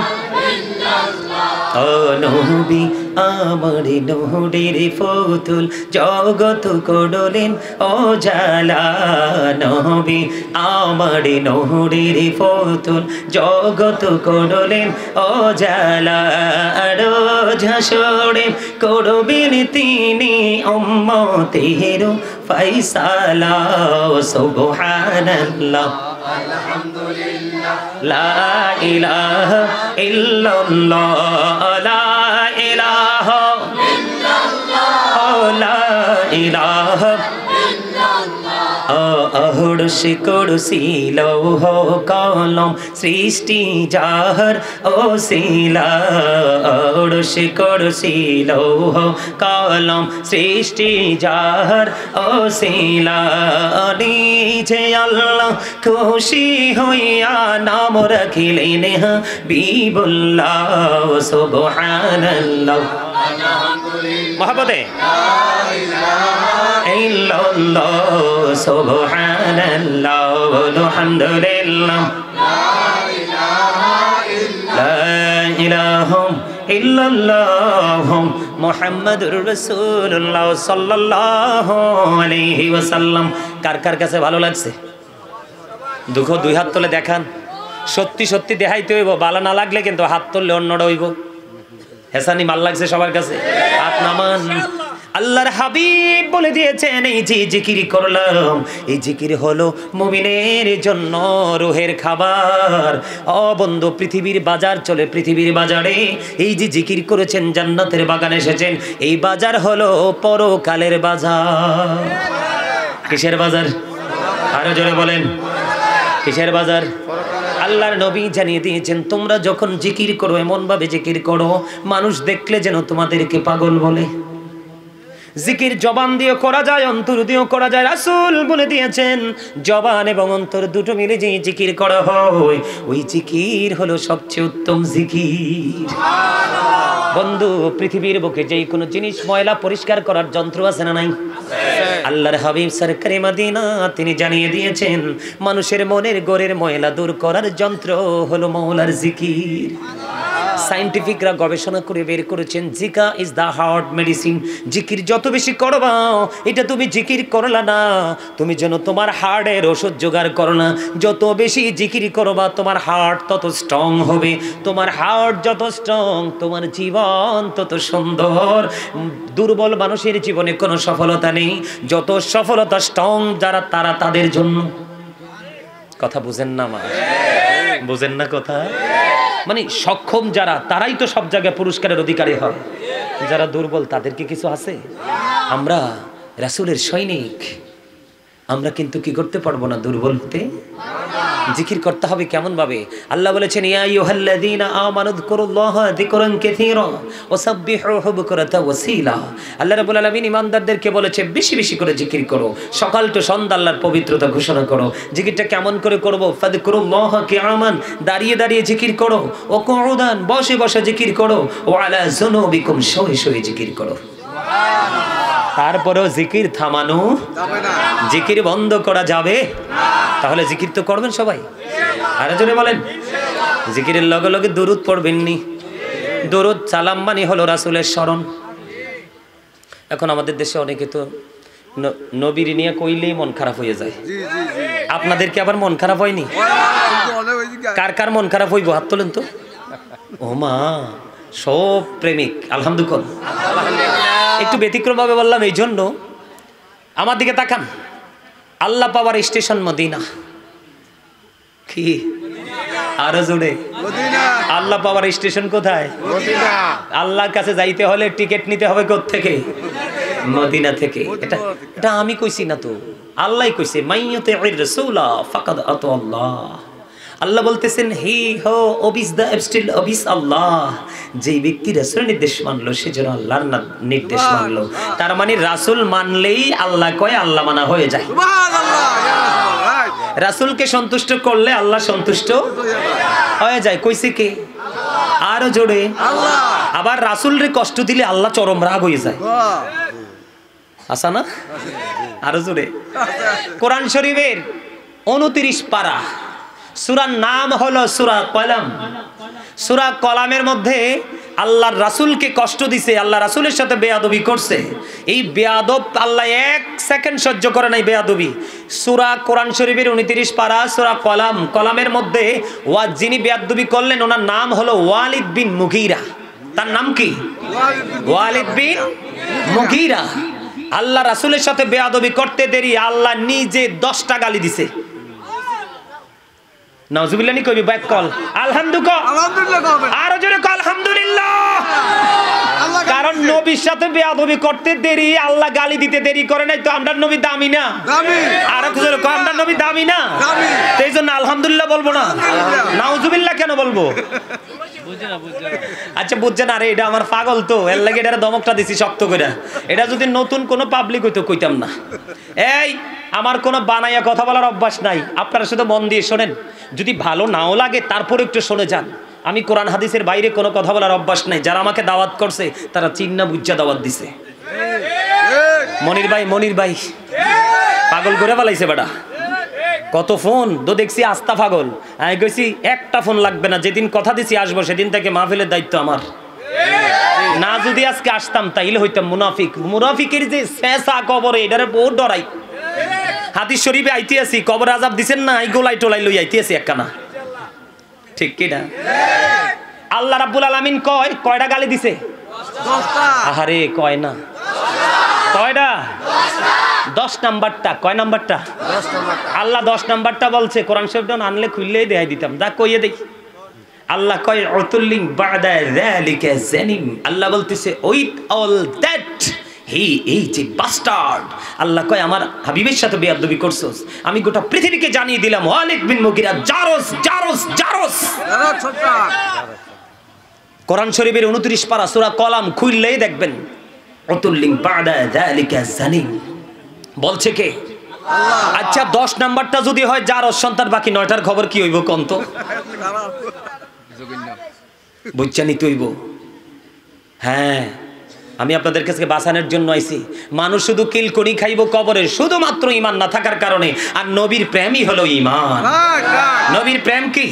ও নবী আমার নূরের ফুতুল জগত করলেন ও জালা। নবী আমার নূরের ফুতুল জগত করলেন ও জালা। রোজ হাসরে করবেন তিনি উম্মতের ফয়সালা। সুবহানাল্লাহ, আলহামদুলিল্লাহ, লা ইলাহা ইল্লাল্লাহ, লা ইলাহা ইল্লাল্লাহ, লা ইলাহা অহরসি করসি লৌহ কলম সৃষ্টি যাহার ও শিলা। অহরসি করসি লৌহ কলম সৃষ্টি যাহার ও শিলা। নিজে আল্লাহ খুশি হইয়া নাম রাখিলেন হাবিবুল্লাহ। সুবহানাল্লাহ, মহব্বতে ইল্লাল্লাহ, সুবহানাল্লাহ, আলহামদুলিল্লাহ, লা ইলাহা ইল্লাল্লাহ, মুহাম্মাদুর রাসূলুল্লাহ সাল্লাল্লাহু আলাইহি ওয়াসাল্লাম। কার কার কাছে ভালো লাগছে? দুঃখ দুই হাত তুলে দেখান। সত্যি সত্যি দেখাইতে হইব, ভালো না লাগলে কিন্তু হাত তুললে অন্যটা হইব। হেসানি মাল লাগছে সবার কাছে? হাত নামান। আল্লাহর হাবিব বলে দিয়েছেন, এই যে জিকির করলাম, এই জিকির হলো মুমিনের জন্য রুহের খাবার। ও বন্ধু, পৃথিবীর বাজার চলে, পৃথিবীর বাজারে এই যে জিকির করেছেন, জান্নাতের বাগানে এসেছেন, এই বাজার হলো পরকালের বাজার। কিসের বাজার? আরো জোরে বলেন, কিসের বাজার? আল্লাহর নবী জানিয়ে দিয়েছেন, তোমরা যখন জিকির করো এমন ভাবে জিকির করো মানুষ দেখলে যেন তোমাদেরকে পাগল বলে। জিকির জবান দিয়ে করা যায়, অন্তর দিয়েও করা যায়। রাসূল বলে দিয়েছেন, জবান এবং অন্তর দুটো মিলে যে জিকির করা হয়, ওই জিকির হলো সবচেয়ে উত্তম জিকির। বন্ধু, পৃথিবীর বুকে যেই কোনো জিনিস ময়লা পরিষ্কার করার যন্ত্র আছে না নাই? আল্লাহর হাবিব সরকারে মদিনা তিনি জানিয়ে দিয়েছেন, মানুষের মনের গোরের ময়লা দূর করার যন্ত্র হলো মওলার জিকির। সায়েন্টিফিকরা গবেষণা করে বের করেছেন, জিকা ইজ দা হার্ট মেডিসিন। জিকির যত বেশি করবা, এটা তুমি জিকির করলা না, তুমি যেন তোমার হার্টের ওষুধ জোগাড় করো না। যত বেশি জিকির করবা তোমার হার্ট তত স্ট্রং হবে, তোমার হার্ট যত স্ট্রং তোমার জীবন তত সুন্দর। দুর্বল মানুষের জীবনে কোনো সফলতা নেই, যত সফলতা স্ট্রং যারা তারা তাদের জন্য। কথা বুঝেন না মা? বুঝেন না কথা? মানে সক্ষম যারা তারাই তো সব জায়গায় পুরস্কারের অধিকারী হয়, যারা দুর্বল তাদের কি কিছু আছে? আমরা রাসূলের সৈনিক, আমরা কিন্তু কি করতে পারবো না দুর্বল হতে। জিকির করতে হবে কেমন ভাবে? আল্লাহ বলেছেন, ইয়া আইয়ুহাল্লাযীনা আমানু যিকুরুল্লাহা যিকরান কাসীরা ওয়াসাব্বিহুহু বুকরাতাও ওয়াসীলা। আল্লাহ রাব্বুল আলামিন ঈমানদারদেরকে বলেছে বেশি বেশি করে জিকির করো, সকাল তো সন্ধ্যা আল্লাহর পবিত্রতা ঘোষণা করো। জিকিরটা কেমন করে করব? ফাযকুরুল্লাহা কিয়ামান, দাঁড়িয়ে দাঁড়িয়ে জিকির করো, ও কুউদান, বসে বসে জিকির করো, ও আলা যুনুবিকুম, শুয়ে শুয়ে জিকির করো। তারপরেও জিকির থামানো যাবে না, জিকির বন্ধ করা যাবে না। তাহলে জিকির তো করবেন সবাই, আরে জোরে বলেন। জিকিরের লগে লগে দরুদ পড়বেন নি? দরুদ সালাম মানে হলো রাসূলের শরণ। এখন আমাদের দেশে অনেকে তো নবীর নিয়ে কইলেই মন খারাপ হয়ে যায়। আপনাদেরকে আবার মন খারাপ হয়নি? কার কার মন খারাপ হইব হাত তোলেন তো। ও মা, সব প্রেমিক আলহামদুলিল্লাহ। একটু ব্যতিক্রম ভাবে বললাম এই জন্য, আমার দিকে তাকান। আল্লাহ পাওয়ার স্টেশন মদিনা। কি আরো জোরে মদিনা। আল্লাহ পাওয়ার স্টেশন কোথায়? মদিনা। আল্লাহর কাছে যাইতে হলে টিকিট নিতে হবে কোত্থেকে? মদিনা থেকে। এটা এটা আমি কইছি না তো, আল্লাহই কইছে, মাইয়ুতির রাসূলা ফাকাদ আতাল্লাহ। আল্লাহ বলতেছেন, হি হো ওবিস দা স্টিল ওবিস আল্লাহ। যেই ব্যক্তি রাসূলের নির্দেশ মানলো সে যেন আল্লাহর নির্দেশ মানলো। তার মানে রাসূল মানলেই আল্লাহ কয় আল্লাহ মানা হয়ে যায়। সুবহানাল্লাহ, ইয়া রাসূলুল্লাহ। রাসূলকে সন্তুষ্ট করলে আল্লাহ সন্তুষ্ট হয়ে যায়। কইছে কে? আরো জোরে আল্লাহ। আবার রাসূলরে কষ্ট দিলে আল্লাহ চরম রাগ হয়ে যায়। আসা না? আরো জোরে। কোরআন শরীফের 29 পারা, সূরার নাম হলো সূরা কলাম। সূরা কলামের মধ্যে আল্লাহর রাসূলকে কষ্ট দিছে, আল্লাহ রাসূলের সাথে বেয়াদবি করছে। এই বেয়াদব আল্লাহ 1 সেকেন্ড সহ্য করে নাই বেয়াদবি। সূরা কোরআন শরীফের 29 পারা সূরা কলাম, কলামের মধ্যে যিনি বেয়াদবি করলেন ওনার নাম হলো ওয়ালিদ বিন মুগীরা। তার নাম কি? ওয়ালিদ বিন মুগীরা। আল্লাহ রাসূলের সাথে বেয়াদবি করতে দেরি আল্লাহ নিজে 10টা গালি দিছে। নাউজুবিল্লাহ নি কইবি ব্যাক কল আলহামদুলিল্লাহ, আলহামদুলিল্লাহ কও। আর জোরে কল আলহামদুলিল্লাহ। কারণ নবীর সাথে বেয়াদবি করতে দেরি আল্লাহ গালি দিতে দেরি করে নাই তো আমরা নবী দামি না? দামি। আর জোরে কল আমরা নবী দামি না? দামি। এই জন্য আলহামদুলিল্লাহ বলবো না, নাউজুবিল্লাহ কেন বলবো? আচ্ছা বুঝছেন? আরে এটা আমার পাগল তো, এর লাগে এটা দমকটা দিছি শক্ত করে। এটা যদি নতুন কোনো পাবলিক হইতো কইতাম না। এই আমার কোনো বানাইয়া কথা বলার অভ্যাস নাই, আপনারা শুধু মন দিয়ে শোনেন। যদি ভালো নাও লাগে তারপরে একটু শুনে যান। আমি কোরআন হাদিসের বাইরে কোনো কথা বলার অভ্যাস নাই। যারা আমাকে দাওয়াত করছে তারা চিন্না বুজ্জা দাওয়াত দিছে। মনির ভাই পাগল করে ফেলাইছে বেটা। কত ফোন তো দেখছি আস্তা পাগল। আমি কইছি একটা ফোন লাগবে না, যেদিন কথা দিছি আসবো সেদিন থেকে মাহফিলের দায়িত্ব আমার। না যদি আজকে আসতাম তাইলে হইতাম মুনাফিক। মুনাফিকের যে শেষা কবরে এটারে বহুত ডরাই। হাদিস শরীফে আইতে আছি, কবর আযাব দিছেন না, এই গোলাই টোলাই লই আইতে আছি একখানা। ঠিক কি না? আল্লাহ রাব্বুল আলামিন কয়টা গালি দিছে? 10টা। আহারে কয় না, কয়টা? 10 নাম্বারটা। কয় নাম্বারটা? 10 নাম্বার। আল্লাহ 10 নাম্বারটা বলছে। কোরআন শরীফটা আনলে খুললেই দেখাই দিতাম, দা কইয়ে দেই। আল্লাহ কয় উতুল্লিং বাদা যালিকা জানিম। আল্লাহ বলতেছে with all that he is a bastard. Allah কয় আমার হাবিবের সাথে বেয়াদবি করছস, আমি গোটা পৃথিবীকে জানিয়ে দিলাম ওয়ালিদ বিন মুগীরা জারস জারস জারস। কোরআন শরীফের 29 পারা সূরা কলাম খুললেই দেখবেন উতুল্লিং বাদা যালিকা জানিম বলছে কে? আল্লাহ। আচ্ছা 10 নাম্বারটা যদি হয় জারস সন্তান, বাকি 9টার খবর কি হইব কোন তো? বুঝছানি তুইব। হ্যাঁ আমি আপনাদের কাছে বাঁচানোর জন্য আইছি। মানুষ শুধু কিলকড়ি খাইব কবরে শুধুমাত্র ঈমান না থাকার কারণে। আর নবীর প্রেমই হলো ঈমান। নবীর প্রেম কি?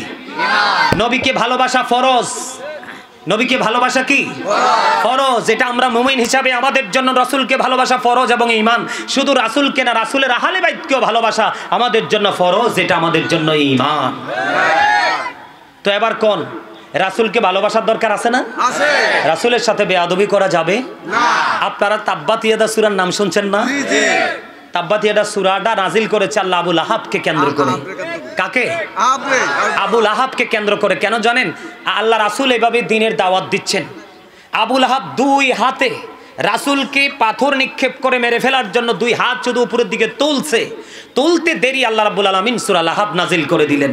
নবীকে ভালোবাসা ফরজ। নবীকে ভালোবাসা কি? ফরজ। এটা আমরা মুমিন হিসাবে আমাদের জন্য রাসূলকে ভালোবাসা ফরজ এবং ঈমান। শুধু রাসূলকে না, রাসূলের আহলে বাইতকেও ভালোবাসা আমাদের জন্য ফরজ, এটা আমাদের জন্য ঈমান। তো এবার কোন রাসূলকে ভালোবাসার দরকার আছে না? আছে। রাসূলের সাথে বেয়াদবি করা যাবে না। আপনারা তাব্বাত ইয়াদা সূরার নাম শুনছেন না? জি জি। তাব্বাত ইয়াদা সূরাটা নাজিল করেছে আল্লাহ আবু লাহাবকে কেন্দ্র করে। কাকে? আবু লাহাবকে কেন্দ্র করে। কেন জানেন? আল্লাহ রাসূল এভাবে দ্বীনের দাওয়াত দিচ্ছেন। আবু লাহাব 2 হাতে রাসূলকে পাথর নিক্ষেপ করে মেরে ফেলার জন্য 2 হাত শুধু উপরের দিকে তুলতে দেরি আল্লাহ রাব্বুল আলামিন সূরা লাহাব নাজিল করে দিলেন।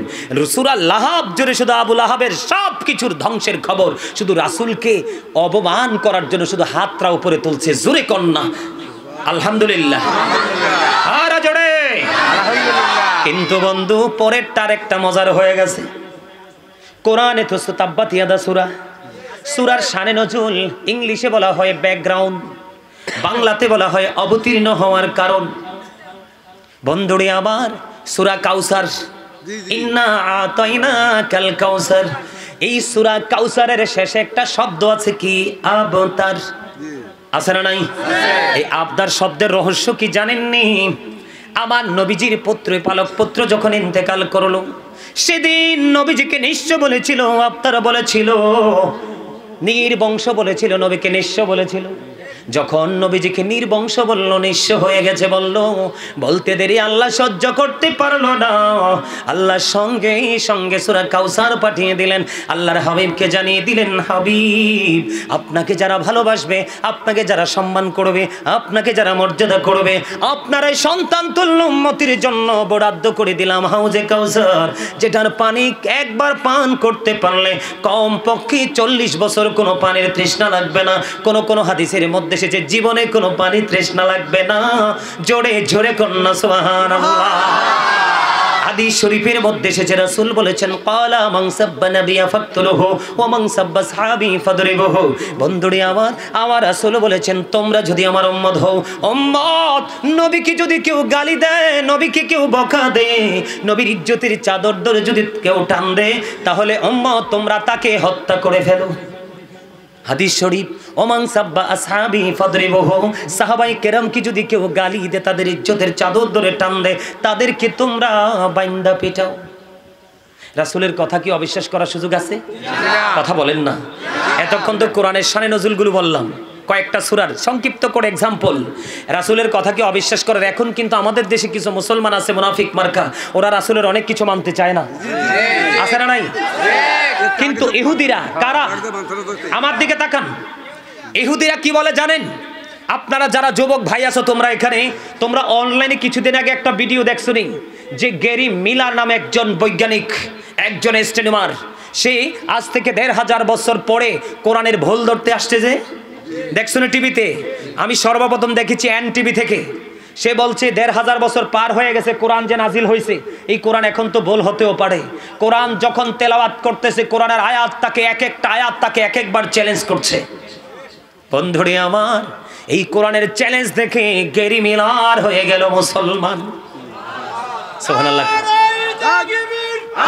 সূরা লাহাব জুড়ে শুধু আবু লাহাবের সব কিছুর ধ্বংসের খবর। শুধু রাসূলকে অপমান করার জন্য শুধু হাতটা উপরে তুলছে। জোরে কন্যা আলহামদুলিল্লাহ। আর জোরে আলহামদুলিল্লাহ। কিন্তু বন্ধু পরেরটার একটা মজার হয়ে গেছে। কোরআনে তো তাব্বাত ইয়াদা সূরা, সূরার শানে নজুল ইংলিশে বলা হয় ব্যাকগ্রাউন্ড, বাংলাতে বলা হয় অবতীর্ণ হওয়ার কারণ। বন্ধুরে আমার সূরা কাউসার, ইন্না আতাইনাকাল কাউসার, এই সূরা কাউসারের শেষে একটা শব্দ আছে কি? আবতার। আছে না নাই? এই আবতার শব্দের রহস্য কি জানেননি? আমার নবীজির পুত্র পালক পুত্র যখন ইন্তেকাল করলো সেদিন নবীজিকে নিঃস্ব বলেছিল, আবতার বলেছিল, নির্বংশ বলেছিল, নবীকে নিঃস্ব বলেছিল। যখন নবীজিকে নির্বংশ বলল, নিঃস্ব হয়ে গেছে বলল, বলতে দেরি আল্লাহ সহ্য করতে পারলো না। আল্লাহ সঙ্গে সঙ্গে সূরা কাউসার পাঠিয়ে দিলেন। আল্লাহর হাবিবকে জানিয়ে দিলেন, হাবিব আপনাকে যারা ভালোবাসবে, আপনাকে যারা সম্মান করবে, আপনাকে যারা মর্যাদা করবে, আপনার এই সন্তান তুল্য উম্মতির জন্য বরাদ্দ করে দিলাম হাউজে কাউসার, যেটার পানি একবার পান করতে পারলে কম পক্ষে 40 বছর কোনো পানির তৃষ্ণা লাগবে না। কোন হাদিসের মধ্যে এসেছে জীবনে কোনো পানি তৃষ্ণা লাগবে না। জোরে জোরে কন্যা সুবহানাল্লাহ। হাদিস শরীফের মধ্যে এসেছে, রাসূল বলেছেন, ক্বালা মান সাব্বা নাবিয়া ফাকতুলুহু ওয়া মান সাব্বা সাহাবী ফাদরিবুহু। বন্ধুরে আমার রাসূল বলেছেন, তোমরা যদি আমার উম্মত হও, উম্মত নবীকে যদি কেউ গালি দেয়, নবীকে কেউ বকা দেয়, নবীর ইজ্জতের চাদর ধরে যদি কেউ টান দেয়, তাহলে উম্মত তোমরা তাকে হত্যা করে ফেলো। হাদিস শরীফ, ওমান সাব্বা আসহাবি ফাদরিবুহু, সাহাবায়ে কেরামকে যদি কেউ গালি দেয়, তাদের ইজ্জতের চাদর ধরে টান দেয়, তাদেরকে তোমরা বাইন্দা পেটাও। রাসূলের কথা কি অবিশ্বাস করার সুযোগ আছে? কথা বলেন না। এতক্ষণ তো কোরআনের শানে নজুলগুলো বললাম, কয়েকটা সূরার সংক্ষিপ্ত করে এক্সাম্পল। রাসূলের কথা কি অবিশ্বাস করার? এখন কিন্তু আমাদের দেশে কিছু মুসলমান আছে মুনাফিক মার্কা, ওরা রাসূলের অনেক কিছু মানতে চায় না, আছে না নাই? কিন্তু ইহুদিরা কারা? আমার দিকে তাকান। ইহুদিরা কি বলে জানেন? আপনারা যারা যুবক ভাই আছো তোমরা এখানে, তোমরা অনলাইনে কিছুদিন আগে একটা ভিডিও দেখছো নি, যে গ্যারি মিলার নামে একজন বৈজ্ঞানিক, একজন অ্যাস্ট্রোনমার, সে আজ থেকে ১৫০০ বছর পরে কোরআনের ভুল ধরতে আসছে। যে দেখছো না টিভিতে? আমি সর্বপ্রথম দেখেছি এনটিভি থেকে। সে বলছে ১৫০০ বছর পার হয়ে গেছে কোরআন যে নাজিল হয়েছে, এই কোরআন এখন তো ভুল হতেও পারে। কোরআন যখন তেলাওয়াত করতেছে, কোরআনের আয়াত তাকে এক একটা আয়াত তাকে এক একবার চ্যালেঞ্জ করছে। বন্ধুরে আমার, এই কোরআনের চ্যালেঞ্জ দেখে গ্যারি মিলার হয়ে গেল মুসলমান। সুবহানাল্লাহ,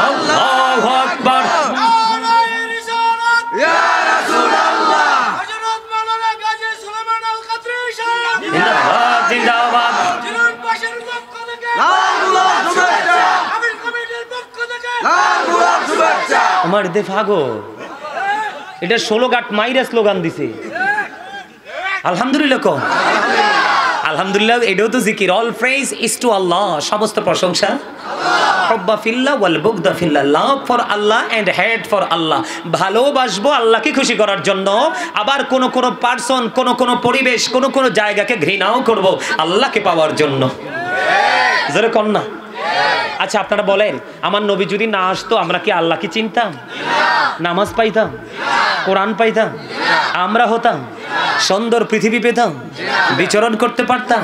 আল্লাহু আকবার, ইয়া রাসূলুল্লাহ, হযরত মাওলানা গাজী সুলাইমান আল কাদরী সাহেব জিন্দাবাদ জিন্দাবাদ, জিরুন পাশের পক্ষ থেকে আল্লাহ শুভেচ্ছা, আমির কমিটির পক্ষ থেকে আল্লাহ শুভেচ্ছা। আমার দে ফাগো, এটা 16 গাট মাইরা স্লোগান দিছে। আলহামদুলিল্লাহ কো, আলহামদুলিল্লাহ, এটাও তো জিকির। All praise is to Allah, সমস্ত প্রশংসা হুব্বা ফিল্লাহ ওয়াল বুগদা ফিল্লাহ, love for Allah and hate for Allah. ভালোবাসবো আল্লাহকে খুশি করার জন্য, আবার কোন পার্সন, কোন পরিবেশ, কোন জায়গাকে ঘৃণাও করব আল্লাহকে পাওয়ার জন্য। জোরে কর না। আচ্ছা আপনারা বলেন, আমার নবী যদি না আসতো আমরা কি আল্লাহকে চিনতাম? নামাজ পাইতাম? কোরআন পাইতাম? আমরা হতাম সুন্দর পৃথিবী পেতাম? বিচরণ করতে পারতাম?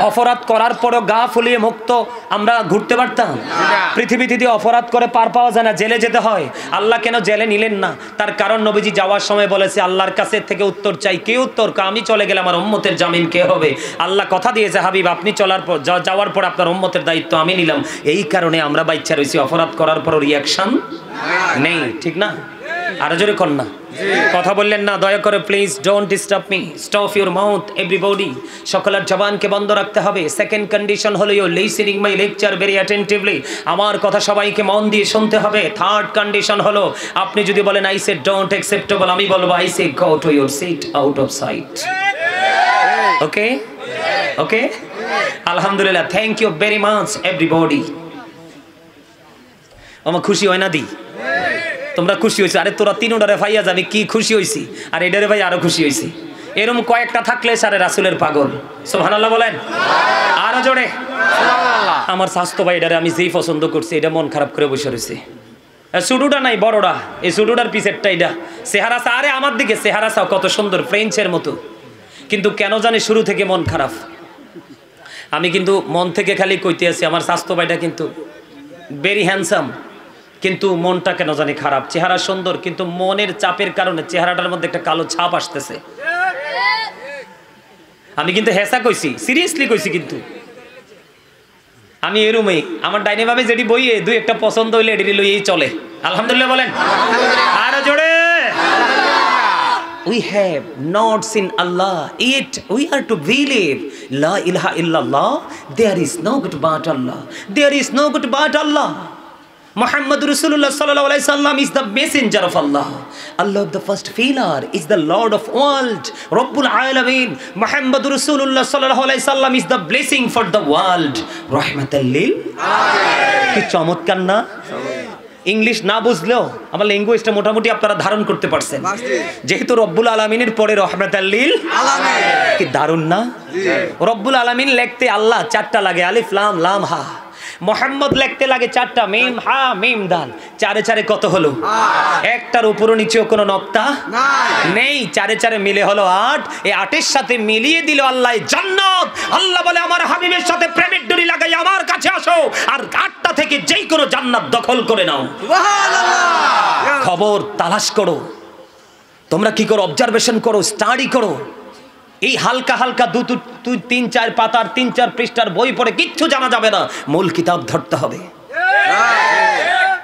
অপরাধ করার পরও গা ফুলিয়ে মুক্ত আমরা ঘুরতে পারতাম? পৃথিবীতে যদি অপরাধ করে পার পাওয়া যায় না, জেলে যেতে হয়। আল্লাহ কেন জেলে নিলেন না? তার কারণ নবীজি যাওয়ার সময় বলেছে, আল্লাহর কাছে থেকে উত্তর চাই। কে উত্তর? আমি চলে গেলে আমার উম্মতের জামিন কে হবে? আল্লাহ কথা দিয়েছে, হাবিব আপনি যাওয়ার পর আপনার উম্মতের দায়িত্ব আমি নিলাম। এই কারণে আমরা বাচ্চা রয়েছি, অপরাধ করার পর রিয়াকশন নেই, ঠিক না? আরো জোরে কর না। কথা বললেন না, দয়া করে please don't disturb me, stop your mouth everybody. সকলের জবানকে বন্ধ রাখতে হবে। সেকেন্ড কন্ডিশন হলো you listening my lecture very attentively, আমার কথা সবাইকে মন দিয়ে শুনতে হবে। থার্ড কন্ডিশন হলো, আপনি যদি বলেন আই সে ডোন্ট অ্যাকসেপ্টেবল, আমি বলবো I say go to your seat out of sight. Okay okay, আলহামদুলিল্লাহ, thank you very much everybody. আমার খুশি হয় না দি? তোমরা খুশি হয়েছে? আরে তোরা তিনটারে ভাইয়া যাবি, কি খুশি হয়েছি। আর এটারে ভাই আরো খুশি হয়েছি। এরকম কয়েকটা থাকলে সারে রাসূলের পাগল। সুবহানাল্লাহ বলেন আরো জোরে। আমার স্বাস্থ্য ভাই, এটারে আমি যেই পছন্দ করছি, এটা মন খারাপ করে বসে রয়েছে। সুডুটা নাই, বড়টা, এই সুডুটার পিছেরটা এটা চেহারা। আরে আমার দিকে চেহারা চাও, কত সুন্দর, ফ্রেঞ্চের মতো। কিন্তু কেন জানি শুরু থেকে মন খারাপ। আমি কিন্তু মন থেকে খালি কইতে আছি, আমার স্বাস্থ্য ভাইটা কিন্তু ভেরি হ্যান্ডসাম, কিন্তু মনটা কেন জানি খারাপ। চেহারা সুন্দর, কিন্তু মনের চাপের কারণে চেহারাটার মধ্যে একটা কালো ছাপ আসতেছে। আমি কিন্তু হেসা কইছি, সিরিয়াসলি কইছি। কিন্তু আমি এরুমই, আমার ডাইনে ভাবে যেটি বইয়ে দুই একটা পছন্দ হইলে এটি লইয়েই চলে। আলহামদুলিল্লাহ বলেন আরো জোরে। We have not seen Allah, yet we are to believe La ilaha illallah, there is no God but Allah, there is no God but Allah. Muhammad Rasulullah sallallahu alaihi wasallam is the messenger of Allah. Allah of the first pillar is the Lord of world. Rabbul Alameen. Muhammad Rasulullah sallallahu alaihi wasallam is the blessing for the world. Rahmatan lil alamin. কি চমৎকার না? English না বুঝলেও আমার ল্যাঙ্গুয়েজটা মোটামুটি আপনারা ধারণ করতে পারছেন, যেহেতু রব্বুল আলামিনের পরে রহমাতাল লিল আলামিন। কি দারুণ না? রব্বুল আলামিন লিখতে আল্লাহ 4টা লাগে, আলিফ লাম লাম হা। মোহাম্মদ লিখতে লাগে 4টা, মিম হা মিম দাল। 4 এ 4 কত হলো? একটার উপরও নিচেও কোনো নক্তা নেই। 4 এ 4 মিলে হলো 8। এই 8 এর সাথে মিলিয়ে দিল আল্লাহ জান্নাত। আল্লাহ বলে আমার হাবিবের সাথে প্রেমের ডুরি লাগাই আমার কাছে আসো, আর 8টা থেকে যেই কোনো জান্নাত দখল করে নাও। সুবহানাল্লাহ। খবর তালাশ করো, তোমরা কি করো? অবজারভেশন করো, স্টাডি করো। এই হালকা হালকা 2-3-4 পাতার 3-4 পৃষ্ঠার বই পড়ে কিচ্ছু জানা যাবে না, মূল কিতাব ধরতে হবে।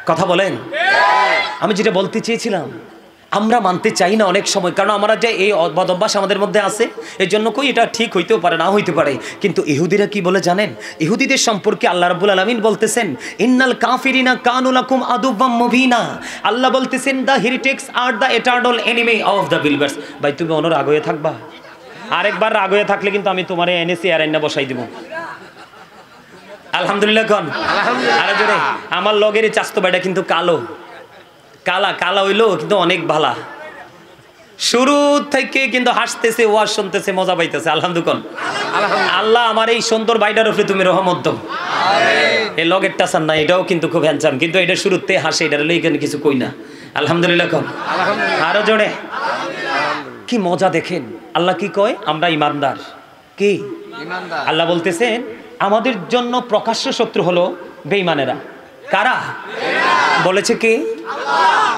কথা বলেন? আমি যেটা বলতে চেয়েছিলাম, আমরা মানতে চাই না অনেক সময়, কারণ আমরা যে এই বদভ্যাস আমাদের মধ্যে আছে, এই জন্য কই এটা ঠিক হইতেও পারে, না হইতে পারে। কিন্তু ইহুদিরা কি বলে জানেন? ইহুদিদের সম্পর্কে আল্লাহ রাব্বুল আলামিন বলতেছেন, ইন্নাল কাফিরিনা কানু লাকুম আদুওয়াম মুবিনা। আল্লাহ বলতেছেন, the heretics are the eternal enemy of the believers. ভাই তুমি অনর রাগ হয়ে থাকবা? আরেকবার রাগ হয়ে থাকলে কিন্তু আমি তোমারে এনেছি আর এনে বসাই দিব। আলহামদুলিল্লাহ কোন? আরে জোরে। আমার লগেরই চাস্তো ভাইটা কিন্তু কালো, কালা হইলো কিন্তু অনেক ভালা। শুরু থেকে কিন্তু হাসতেছে, ওয়াজ শুনতেছে, মজা পাইতেছে। আলহামদুলিল্লাহ। আল্লাহ আমার এই সুন্দর ভাইটার উপরে তুমি রহমত দাও। এই লগের টাসান না, এটাও কিন্তু খুব হ্যান্ডসাম, কিন্তু এটা শুরুতে হাসে, এটা এখানে কিছু কই না। আলহামদুলিল্লাহ কোন? আরো জোরে। কি মজা দেখেন, আল্লাহ কি কয়? আমরা ইমানদার। কি ইমানদার? আল্লাহ বলতেছেন আমাদের জন্য প্রকাশ্য শত্রু হলো বেঈমানেরা। কারা বলেছে? কে?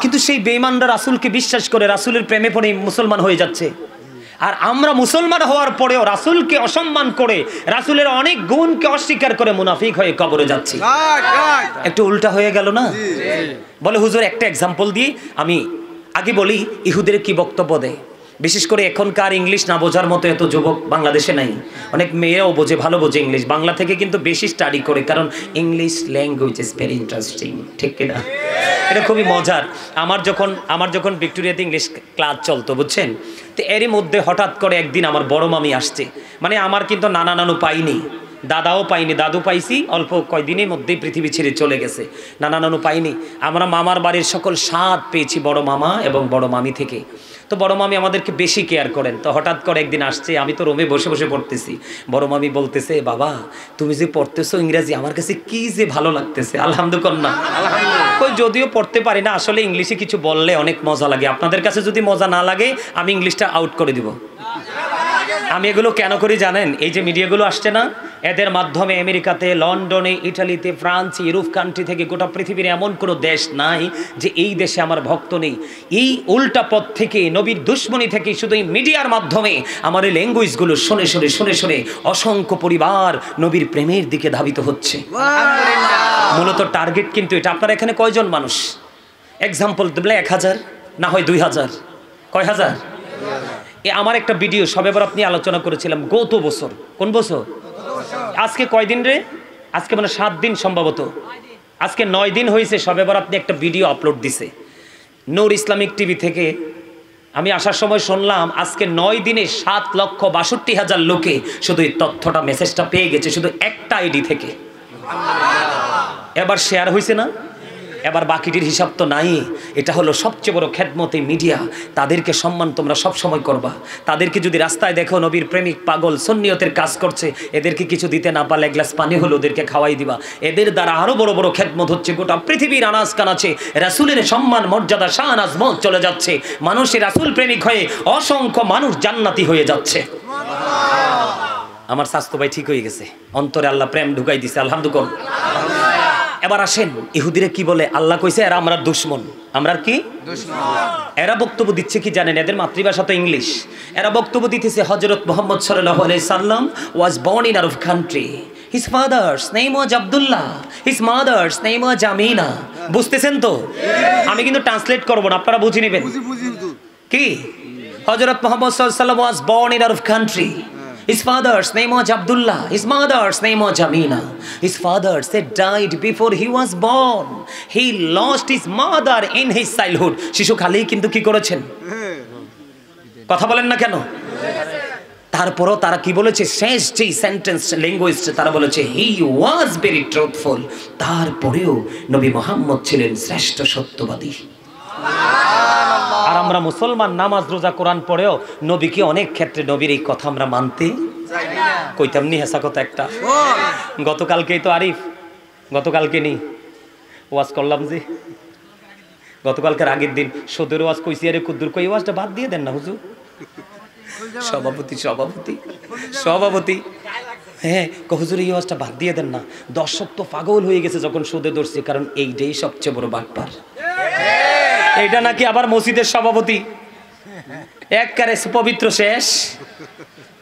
কিন্তু সেই বেঈমানরা রাসূলকে বিশ্বাস করে, রাসূলের প্রেমে পড়ে মুসলমান হয়ে যাচ্ছে। আর আমরা মুসলমান হওয়ার পরেও রাসূলকে অসম্মান করে, রাসূলের অনেক গুণকে অস্বীকার করে মুনাফিক হয়ে কবরে যাচ্ছি। একটু উল্টা হয়ে গেল না? বলে হুজুর একটা এক্সাম্পল দিয়ে আমি আগে বলি ইহুদের কি বক্তব্য দেয়। বিশেষ করে এখনকার ইংলিশ না বোঝার মতো এত যুবক বাংলাদেশে নাই। অনেক মেয়েরাও বোঝে, ভালো বোঝে ইংলিশ, বাংলা থেকে কিন্তু বেশি স্টাডি করে, কারণ English language is very interesting. ঠিক কিনা? এটা খুবই মজার। আমার যখন ভিক্টোরিয়াতে ইংলিশ ক্লাস চলতো, বুঝছেন, তো এরই মধ্যে হঠাৎ করে একদিন আমার বড় মামি আসছে। মানে আমার কিন্তু নানা নানু পাইনি, দাদাও পাইনি, দাদু পাইছি অল্প কয়দিনের মধ্যেই পৃথিবী ছেড়ে চলে গেছে। নানা নানু পাইনি। আমরা মামার বাড়ির সকল স্বাদ পেয়েছি বড় মামা এবং বড় মামি থেকে। তো বড় মামি আমাদেরকে বেশি কেয়ার করেন। তো হঠাৎ করে একদিন আসছে, আমি তো রুমে বসে বসে পড়তেছি। বড় মামি বলতেছে, বাবা তুমি যে পড়তেছো ইংরেজি, আমার কাছে কি যে ভালো লাগতেছে। আলহামদুলিল্লাহ। কই যদিও পড়তে পারি না, আসলে ইংলিশে কিছু বললে অনেক মজা লাগে। আপনাদের কাছে যদি মজা না লাগে আমি ইংলিশটা আউট করে দিব। আমি এগুলো কেন করি জানেন? এই যে মিডিয়াগুলো আসছে না, এদের মাধ্যমে আমেরিকাতে, লন্ডনে, ইটালিতে, ফ্রান্স, ইউরোপ কান্ট্রি থেকে গোটা পৃথিবীর এমন কোনো দেশ নাই যে এই দেশে আমার ভক্ত নেই। এই উল্টা পথ থেকে, নবীর দুশ্মনী থেকে, শুধু এই মিডিয়ার মাধ্যমে আমার এই ল্যাঙ্গুয়েজগুলো শুনে শুনে শুনে শুনে অসংখ্য পরিবার নবীর প্রেমের দিকে ধাবিত হচ্ছে। মূলত টার্গেট কিন্তু এটা। আপনার এখানে কয়জন মানুষ? এক্সাম্পল দিলে 1000 না হয় 2000, কয় হাজার? আমার একটা ভিডিও সবে বার আপনি আলোচনা করেছিলাম গত বছর। কোন বছর? আজকে কয়দিন রে? আজকে মানে 7 দিন সম্ভবত, আজকে 9 দিন হয়েছে সবে বার আপনি একটা ভিডিও আপলোড দিছে নূর ইসলামিক টিভি থেকে। আমি আসার সময় শুনলাম আজকে 9 দিনে 7,62,000 লোকে শুধু এই তথ্যটা, মেসেজটা পেয়ে গেছে শুধু একটা আইডি থেকে। এবার শেয়ার হয়েছে না? এবার বাকিটির হিসাব তো নাই। এটা হলো সবচেয়ে বড় খেদমতে মিডিয়া। তাদেরকে সম্মান তোমরা সব সময় করবা। তাদেরকে যদি রাস্তায় দেখো নবীর প্রেমিক পাগল সুন্নিয়তের কাজ করছে, এদেরকে কিছু দিতে না পারলে এক গ্লাস পানি হলো ওদেরকে খাওয়াই দিবা। এদের দ্বারা আরো বড় বড় খেদমত হচ্ছে। গোটা পৃথিবীর আনাজ কানাচে রাসূলের সম্মান, মর্যাদা, শান, আজমত চলে যাচ্ছে। মানুষের রাসূল প্রেমিক হয়ে অসংখ্য মানুষ জান্নাতি হয়ে যাচ্ছে। আমার স্বাস্থ্য ভাই ঠিক হয়ে গেছে, অন্তরে আল্লাহ প্রেম ঢুকাই দিছে। আলহামদুলিল্লাহ। এবার আসেন ইহুদিরা কি বলে? আল্লাহ কইছে এরা আমরা দুশমন। আমরা কি দুশমন? এরা বক্তব্য দিচ্ছে কি জানেন? এদের মাতৃভাষা তো ইংলিশ। এরা বক্তব্য দিতেছে হযরত মুহাম্মদ সাল্লাল্লাহু আলাইহি সাল্লাম was born in Arab country. His father's name was Abdullah. His mother's name was Amina. বুঝতেছেন তো? আমি কিন্তু ট্রান্সলেট করব না, আপনারা বুঝে নেবেন। কি? হযরত মুহাম্মদ সাল্লাল্লাহু আলাইহি সাল্লাম was born in Arab country. His father's name was Abdullah. His mother's name was Amina. His father said died before he was born. He lost his mother in his childhood. শিশু খালি কিন্তু কি করেছেন? কথা বলেন না কেন? তারপরও তারা কি বলেছে? শেষ যে সেন্টেন্স ল্যাঙ্গুয়েজ তারা বলেছে হি ওয়াজ ভেরি ট্রুথফুল। তারপরেও নবী মুহাম্মদ ছিলেন শ্রেষ্ঠ সত্যবাদী। আর আমরা মুসলমান নামাজ রোজা কোরআন পড়েও নবীকে অনেক ক্ষেত্রে নবীর এই কথা আমরা মানতে কইতাম নি। হেসা কথা একটা, গতকালকেই তো আরিফ, গতকালকে নি ওয়াজ করলাম যে গতকালকের আগের দিন সদর ওয়াজ কইছি, আরে কুদ্দুর কই ওয়াজটা বাদ দিয়ে দেন না হুজুর। সভাপতি হ্যাঁ হুজুর এই ওয়াজটা বাদ দিয়ে দেন না। দর্শক তো পাগল হয়ে গেছে যখন সুদে ধরছে, কারণ এইটাই সবচেয়ে বড় বাটপার। এইটা নাকি আবার মসজিদের সভাপতি একবারে পবিত্র শেষ।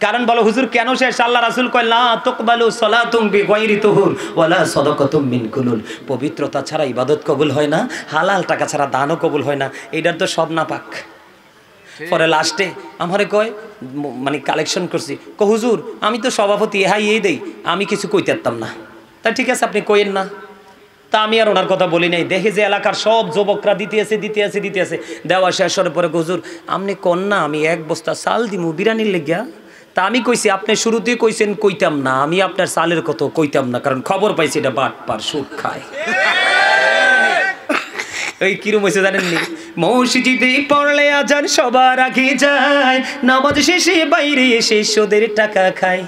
কারণ বলো হুজুর কেন শেষ? আল্লাহ রাসূল কয় লা তুকবালু সালাতুম বিগাইরি তুহুর ওয়ালা সাদাকাতুম মিন কুলুল। পবিত্রতা ছাড়া ইবাদত কবুল হয় না, হালাল টাকা ছাড়া দানও কবুল হয় না। এইটার তো সব নাপাক। পরে লাস্টে আমারে কয় মানে কালেকশন করছি, হুজুর আমি তো সভাপতি হাই এই দেই, আমি কিছু কইতে পারতাম না। তা ঠিক আছে আপনি কইেন না। তা আমি আর ওনার কথা বলি নাই। দেখে যে এলাকার সব যুবকরা দিতে আছে দেওয়া শেষ হওয়ার পরে হুজুর আপনি কন না আমি এক বস্তা চাল দিমু বিরিয়ানির লেগিয়া। তা আমি কইছি আপনি শুরুতেই কইছেন কইতাম না, আমি আপনার চালের কত কইতাম না, কারণ খবর পাইছি এটা বাটপার সুদ খায়। ওই কিরম হয়েছে জানেননি? মসজিদে পড়লে আজান সবার আগে যায়, নামাজ শেষে বাইরে এসে সুদের টাকা খায়।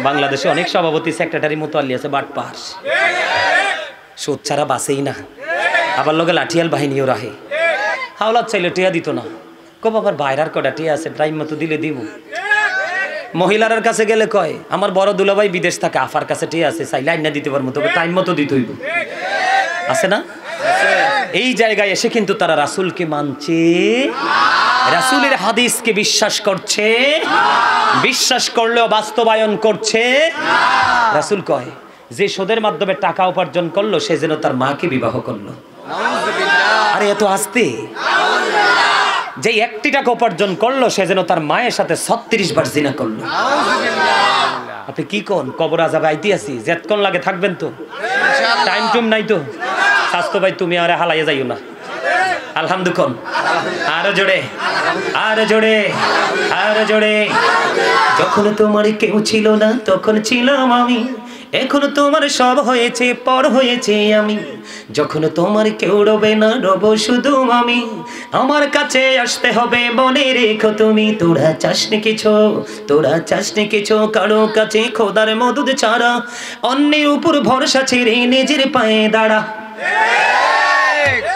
বাংলাদেশে অনেক সভাপতি সেক্রেটারি মোতাল্লি আছে বাটপার, সুদ ছাড়া বাসেই না। আবার লোকে লাঠিয়াল বাহিনীও রাহে। হাওলাত চাইলে টিয়া দিত না, কব আবার বাইরার কটা টিয়া আছে টাইম মতো দিলে দিব। মহিলার কাছে গেলে কয় আমার বড় দুলাভাই বিদেশ থাকে, আফার কাছে টিয়া আছে চাইলে আইনা দিতে পারবো, তবে টাইম মতো দিতে হইব। আছে না? এই জায়গায় এসে কিন্তু তারা রাসূলকে মানছে, রাসূলের হাদিসকে বিশ্বাস করছে, বিশ্বাস করলেও বাস্তবায়ন করছে। রাসূল কয় যে সুদের মাধ্যমে টাকা উপার্জন করলো সে যেন তার মাকে বিবাহ করলো। আরে এত আস্তে। যে একটি টাকা উপার্জন করলো সে যেন তার মায়ের সাথে 36 বার জিনা করলো। আপনি কি কোন? কবর আযাবে আইতে আছি, যেতক্ষণ লাগে থাকবেন তো, টাইম টুম নাই তো। স্বাস্থ্য ভাই তুমি আরে হালাইয়া যাইও না। আলহামদুলিল্লাহ, আরো জোরে, আরো জোরে, আরো জোরে। যখন তোমার কেউ ছিল না তখন ছিলাম আমি, এখন তোমার সব হয়েছে পর হয়েছে আমি। যখন তোমার কেউ রবে না রব শুধু আমি, আমার কাছে আসতে হবে মনে রেখো তুমি। তোরা চাসনি কিছু, তোরা চাসনি কিছু কারো কাছে খোদার মদদ ছাড়া, অন্যের উপর ভরসা ছেড়ে নিজের পায়ে দাঁড়া।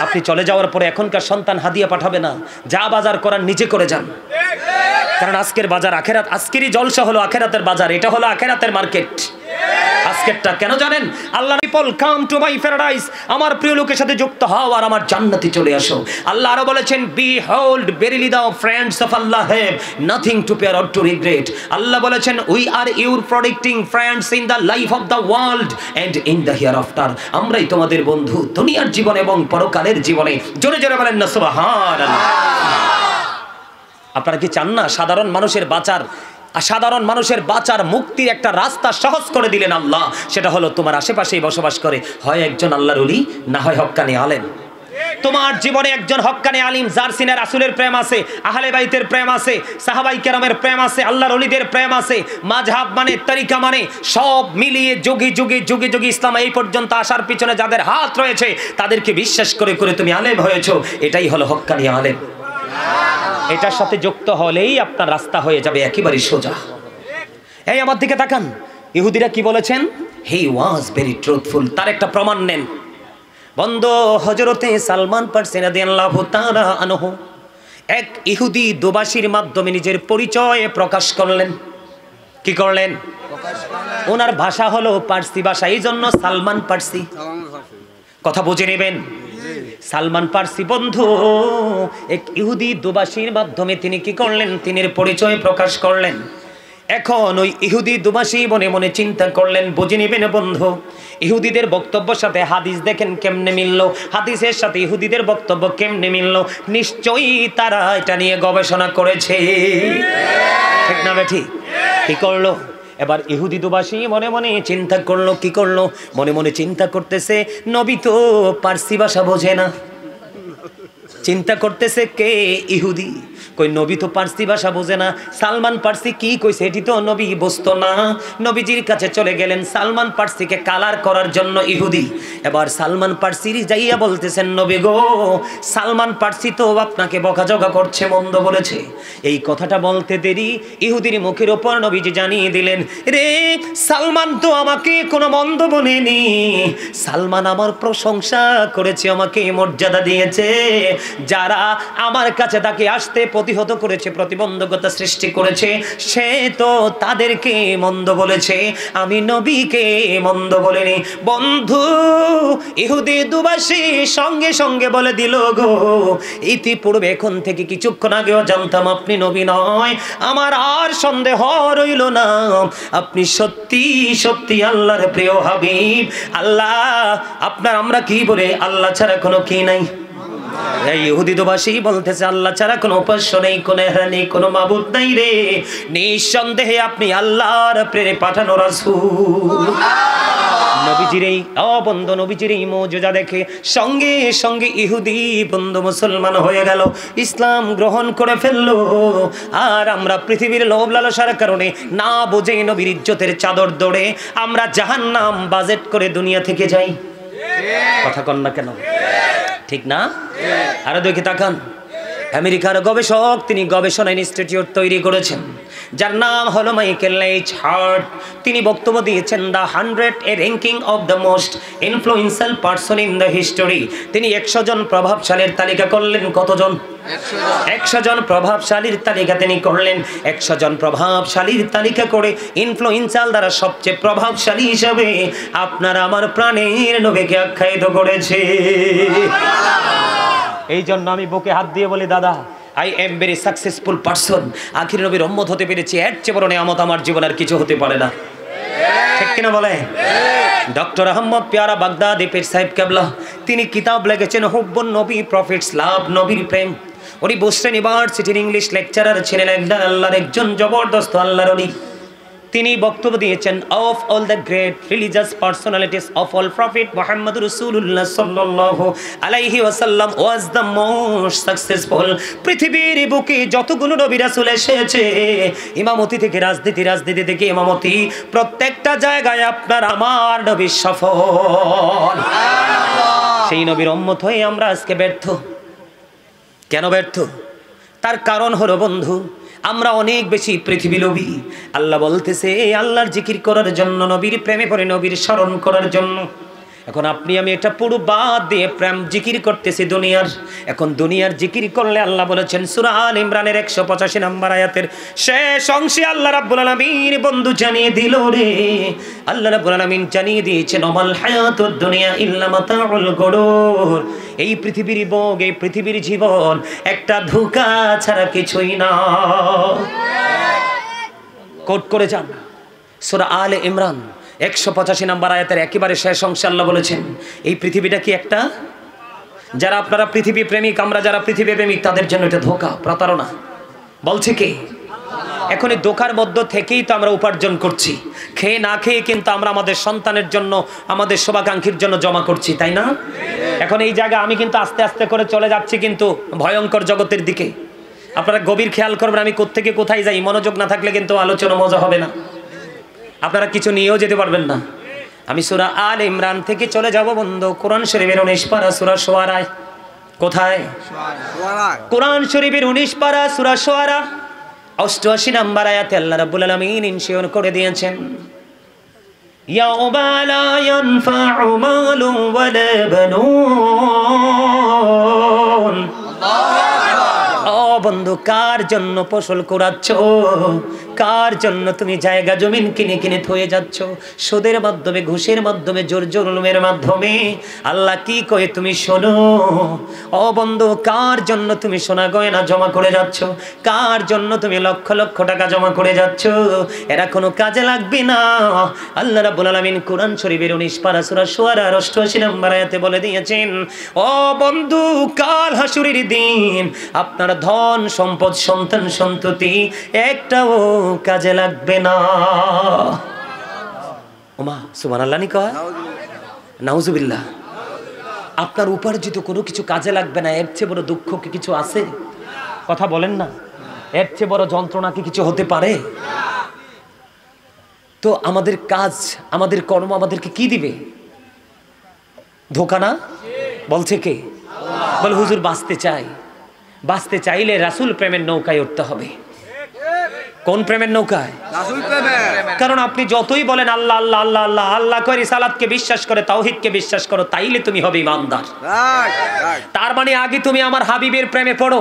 আপনি চলে যাওয়ার পরে এখনকার সন্তান হাদিয়া পাঠাবে না, যা বাজার করার নিজে করে যান। কারণ আজকের বাজার আখেরাত, আজকেরই জলসা হলো আখেরাতের বাজার, এটা হলো আখেরাতের মার্কেট। আজকেরটা কেন জানেন? Allah people come to my paradise, আমার প্রিয় লোকের সাথে যুক্ত হও আর আমার জান্নাতে চলে আসো। আল্লাহ আরো বলেছেন behold verily the friends of Allah have nothing to fear or to regret. Allah বলেছেন we are your protecting friends in the life of the world and in the hereafter. আমরাই তোমাদের বন্ধু দুনিয়ার জীবনে এবং পরকালের জীবনে। জোরে জোরে বলেন না সুবহানাল্লাহ। আপনারা কি চান না সাধারণ মানুষের বাঁচার মুক্তির একটা রাস্তা সহজ করে দিলেন আল্লাহ? সেটা হলো তোমার আশেপাশেই বসবাস করে হয় একজন আল্লাহর ওলি, না হয় হক্কানি আলেম। তোমার জীবনে একজন হক্কানি আলিম যার সিনে রাসূলের প্রেম আছে, আহলে বাইতের প্রেম আছে, সাহাবাই কেরামের প্রেম আছে, আল্লাহর ওলিদের প্রেম আছে, মাযহাব মানে তরিকা মানে সব মিলিয়ে যুগে যুগে যুগে যুগে ইসলাম এই পর্যন্ত আসার পিছনে যাদের হাত রয়েছে তাদেরকে বিশ্বাস করে করে তুমি আলেম হয়েছো, এটাই হলো হক্কানি আলেম। এটার সাথে যুক্ত হলেই আপনার রাস্তা হয়ে যাবে একেবারে সোজা। এই আমার দিকে তাকান, ইহুদিরা কি বলেছেন? হি ওয়াজ ভেরি ট্রুথফুল। তার একটা প্রমাণ নেন বন্ধু। হযরতে সালমান ফারসি রাদিয়াল্লাহু তাআলা আনহু এক ইহুদি দোবাসীর মাধ্যমে নিজের পরিচয় প্রকাশ করলেন। কি করলেন? ওনার ভাষা হলো পার্সি ভাষা, এই জন্য সালমান পার্সি। কথা বুঝে নেবেন। সালমান পার্সি বন্ধু এক ইহুদি দোবাসীর মাধ্যমে তিনি কি করলেন? তিনি পরিচয় প্রকাশ করলেন। এখন ওই ইহুদি দুমাসি মনে মনে চিন্তা করলেন, বুঝে নিবেন বন্ধু, ইহুদিদের বক্তব্যের সাথে হাদিস দেখেন কেমনে মিলল, হাদিসের সাথে ইহুদিদের বক্তব্য কেমনে মিলল, নিশ্চয়ই তারা এটা নিয়ে গবেষণা করেছে, ঠিক না বেঠি? কি করলো এবার ইহুদি দুবাসী মনে মনে চিন্তা করলো, কি করলো, মনে মনে চিন্তা করতেছে নবী তো পার্সি ভাষা বোঝে না। চিন্তা করতেছে কে? ইহুদি। কই নবী তো পার্সি ভাষা বোঝে না, সালমান পার্সি কি কইছে এটি তো নবী বুঝতো না। নবীজির কাছে চলে গেলেন সালমান পার্সিকে কালার করার জন্য ইহুদি। এবার সালমান পার্সির যাইয়া বলতেছেন, নবী গো, সালমান পার্সি তো আপনাকে বকাঝকা করছে, মন্দ বলেছে। এই কথাটা বলতে দেরি ইহুদির মুখের ওপর নবীজি জানিয়ে দিলেন, রে সালমান তো আমাকে কোনো মন্দ বলেনি, সালমান আমার প্রশংসা করেছে, আমাকে মর্যাদা দিয়েছে। যারা আমার কাছে তাকে আসতে প্রতিহত করেছে, প্রতিবন্ধকতা সৃষ্টি করেছে, সে তো তাদেরকে মন্দ বলেছে, আমি নবীকে মন্দ বলিনি। বন্ধু ইহুদি দুবাসী সঙ্গে সঙ্গে বলে দিল, গো ইতিপূর্বে এখন থেকে কিছুক্ষণ আগেও জানতাম আপনি নবী নয়, আমার আর সন্দেহ রইল না, আপনি সত্যি সত্যি আল্লাহর প্রিয় হাবিব। আল্লাহ আপনার আমরা কি বলে, আল্লাহ ছাড়া কোনো কি নাই। এই ইহুদি দুবাসী বলতেছে, আল্লাহ ছাড়া কোনো উপাস্য নেই, কোনো ইলাহ নেই, কোনো মাবুদ নাই রে, নিঃসন্দেহে আপনি আল্লাহর প্রেরে পাঠানো রাসূল। নবীজির এই বন্ধু, নবীজির এই মুজিজা দেখে সঙ্গে সঙ্গে ইহুদি বন্ধু মুসলমান হয়ে গেল, ইসলাম গ্রহণ করে ফেললো। আর আমরা পৃথিবীর লোভ লালসার কারণে না বুঝে নবীর ইজ্জতের চাদর দৌড়ে আমরা জাহান্নাম বাজেট করে দুনিয়া থেকে যাই। কথা কন না কেন, ঠিক না? আরো দেখে তাকান, আমেরিকার গবেষক তিনি গবেষণা ইনস্টিটিউট তৈরি করেছেন, যার নাম হলো মাইকেল এইচ হার্ট। তিনি বক্তব্য দিয়েছেন the 100 A ranking of the most influential person in the history. তিনি 100 জন প্রভাবশালীর তালিকা করলেন। কতজন? 100 জন প্রভাবশালীর তালিকা তিনি করলেন। 100 জন প্রভাবশালীর তালিকা করে ইনফ্লুয়েন্সিয়াল দ্বারা সবচেয়ে প্রভাবশালী হিসেবে আপনার আমার প্রাণের নবীকে আখ্যায়িত করেছে। এই জন্য আমি বুকে হাত দিয়ে বলি, দাদা I am very successful person. আখির নবীর উম্মত হতে পেরেছি, এর চেয়ে বড় নিয়ামত আমার জীবনের কিছু হতে পারে না, ঠিক কিনা বলে? ডক্টর আহমদ পেয়ারা বাগদাদি পীর সাহেব কেবলা তিনি কিতাব লিখেছেন হুব্বুন নবী, প্রফিটস লাভ, নবীর প্রেম। উনি বোস্টন ইউনিভার্সিটির ইংলিশ লেকচারার ছিলেন, আল্লাহর একজন জবরদস্ত আল্লাহর ওলি। তিনি বক্তব্য দিয়েছেন, of all the great religious personalities of all prophet Muhammad রাসূলুল্লাহ সাল্লাল্লাহু আলাইহি ওয়াসাল্লাম ওয়াজ দ্য মোস্ট সাকসেসফুল। পৃথিবীর বুকে যতগুলো নবী রাসূল এসেছে, ইমামতি থেকে রাজনীতি, রাজনীতি থেকে ইমামতি, প্রত্যেকটা জায়গায় আপনার আমার নবী সফল। সেই নবীর উম্মত হয়ে আমরা আজকে ব্যর্থ। কেন ব্যর্থ? তার কারণ হলো বন্ধু, আমরা অনেক বেশি পৃথিবী লোভী। আল্লাহ বলতেছে আল্লাহর জিকির করার জন্য, নবীর প্রেমে পড়ে নবীর স্মরণ করার জন্য। এখন আপনি আমি এটা পুরো বাদ দিয়ে প্রেম জিকির করতেছি দুনিয়ার। এখন দুনিয়ার জিকির করলে আল্লাহ বলেছেন সূরা আল ইমরানের 185 নম্বর আয়াতের শেষ অংশে আল্লাহ রাব্বুল আলামিন বন্ধু জানিয়ে দিল রে, আল্লাহ রাব্বুল আলামিন জানিয়ে দিয়েছেন ওমাল হায়াতুদ দুনিয়া ইল্লা মাতাউল গুরুর। এই পৃথিবীর ভোগ, এই পৃথিবীর জীবন একটা ধোঁকা ছাড়া কিছুই না। কোট করে যান সূরা আলে ইমরান 185 নম্বর আয়াতের একেবারে শেষ অংশে আল্লাহ বলেছেন এই পৃথিবীটা কি একটা, যারা আপনারা পৃথিবী প্রেমিক, আমরা যারা পৃথিবী প্রেমিক, তাদের জন্য এটা ধোঁকা, প্রতারণা। বলছে কে? এখন এই ধোঁকার মধ্য থেকেই তো আমরা উপার্জন করছি, খেয়ে না খেয়ে কিন্তু আমরা আমাদের সন্তানের জন্য, আমাদের শুভাকাঙ্ক্ষীর জন্য জমা করছি, তাই না? এখন এই জায়গা আমি কিন্তু আস্তে আস্তে করে চলে যাচ্ছি কিন্তু ভয়ঙ্কর জগতের দিকে। আপনারা গভীর খেয়াল করবেন, আমি কোত্থেকে কোথায় যাই, মনোযোগ না থাকলে কিন্তু আলোচনা মজা হবে না, আপনারা কিছু নিয়েও যেতে পারবেন না। আমি সূরা আল ইমরান থেকে চলে যাব বন্ধু কোরআন শরীফের 19 পারা সূরা শুআরায়। কোথায়? কোরআন শরীফের 19 পারা সূরা শুআরা 88 নম্বর আয়াতে আল্লাহ রাব্বুল আলামিন ইনশিওর করে দিয়েছেন, ইয়াউমা লা ইয়ানফাউ মালু ওয়ালা বানুন। ও বন্ধু, কার জন্য ফসল কুড়াচ্ছ? কার জন্য তুমি জায়গা জমিন কিনে কিনে থয়ে যাচ্ছ? সুদের মাধ্যমে, ঘুষের মাধ্যমে, জোর জুলুমের মাধ্যমে। আল্লাহ কি কয়ে তুমি শোনো। ও বন্ধু, কার জন্য তুমি সোনা গয়না জমা করে যাচ্ছ? কার জন্য তুমি লক্ষ লক্ষ টাকা জমা করে যাচ্ছ? এরা কোনো কাজে লাগবে না। আল্লাহ রাব্বুল আলামিন কোরআন শরীফের 19 পারা সূরা শুআরার 88 নম্বর আয়াতে বলে দিয়েছেন, ও বন্ধু, কাল হাসুরের দিন আপনার ধন সম্পদ সন্তান সন্ততি একটাও কাজে লাগবে না। ওমা সুবহানাল্লাহ নি কয় নাউজুবিল্লাহ। আপনার উপার্জিত কোনো কিছু কাজে লাগবে না, এর চেয়ে বড় দুঃখ কি কিছু আছে? কথা বলেন না, এর চেয়ে বড় যন্ত্রণা কি কিছু হতে পারে? তো আমাদের কাজ, আমাদের কর্ম আমাদেরকে কি দিবে? ধোঁকা না? বলছে কে? বলে হুজুর বাঁচতে চাই। বাঁচতে চাইলে রাসূল প্রেমের নৌকায় উঠতে হবে। কোন প্রেমের নৌকায়? রাসূল প্রেমে। কারণ আপনি যতই বলেন আল্লাহ আল্লাহ আল্লাহ আল্লাহ আল্লাহ করে, রিসালাতকে বিশ্বাস করে, তাওহীদকে বিশ্বাস করো, তাইলে তুমি হবে ইমানদার। Right right. তার মানে আগে তুমি আমার হাবিবের প্রেমে পড়ো।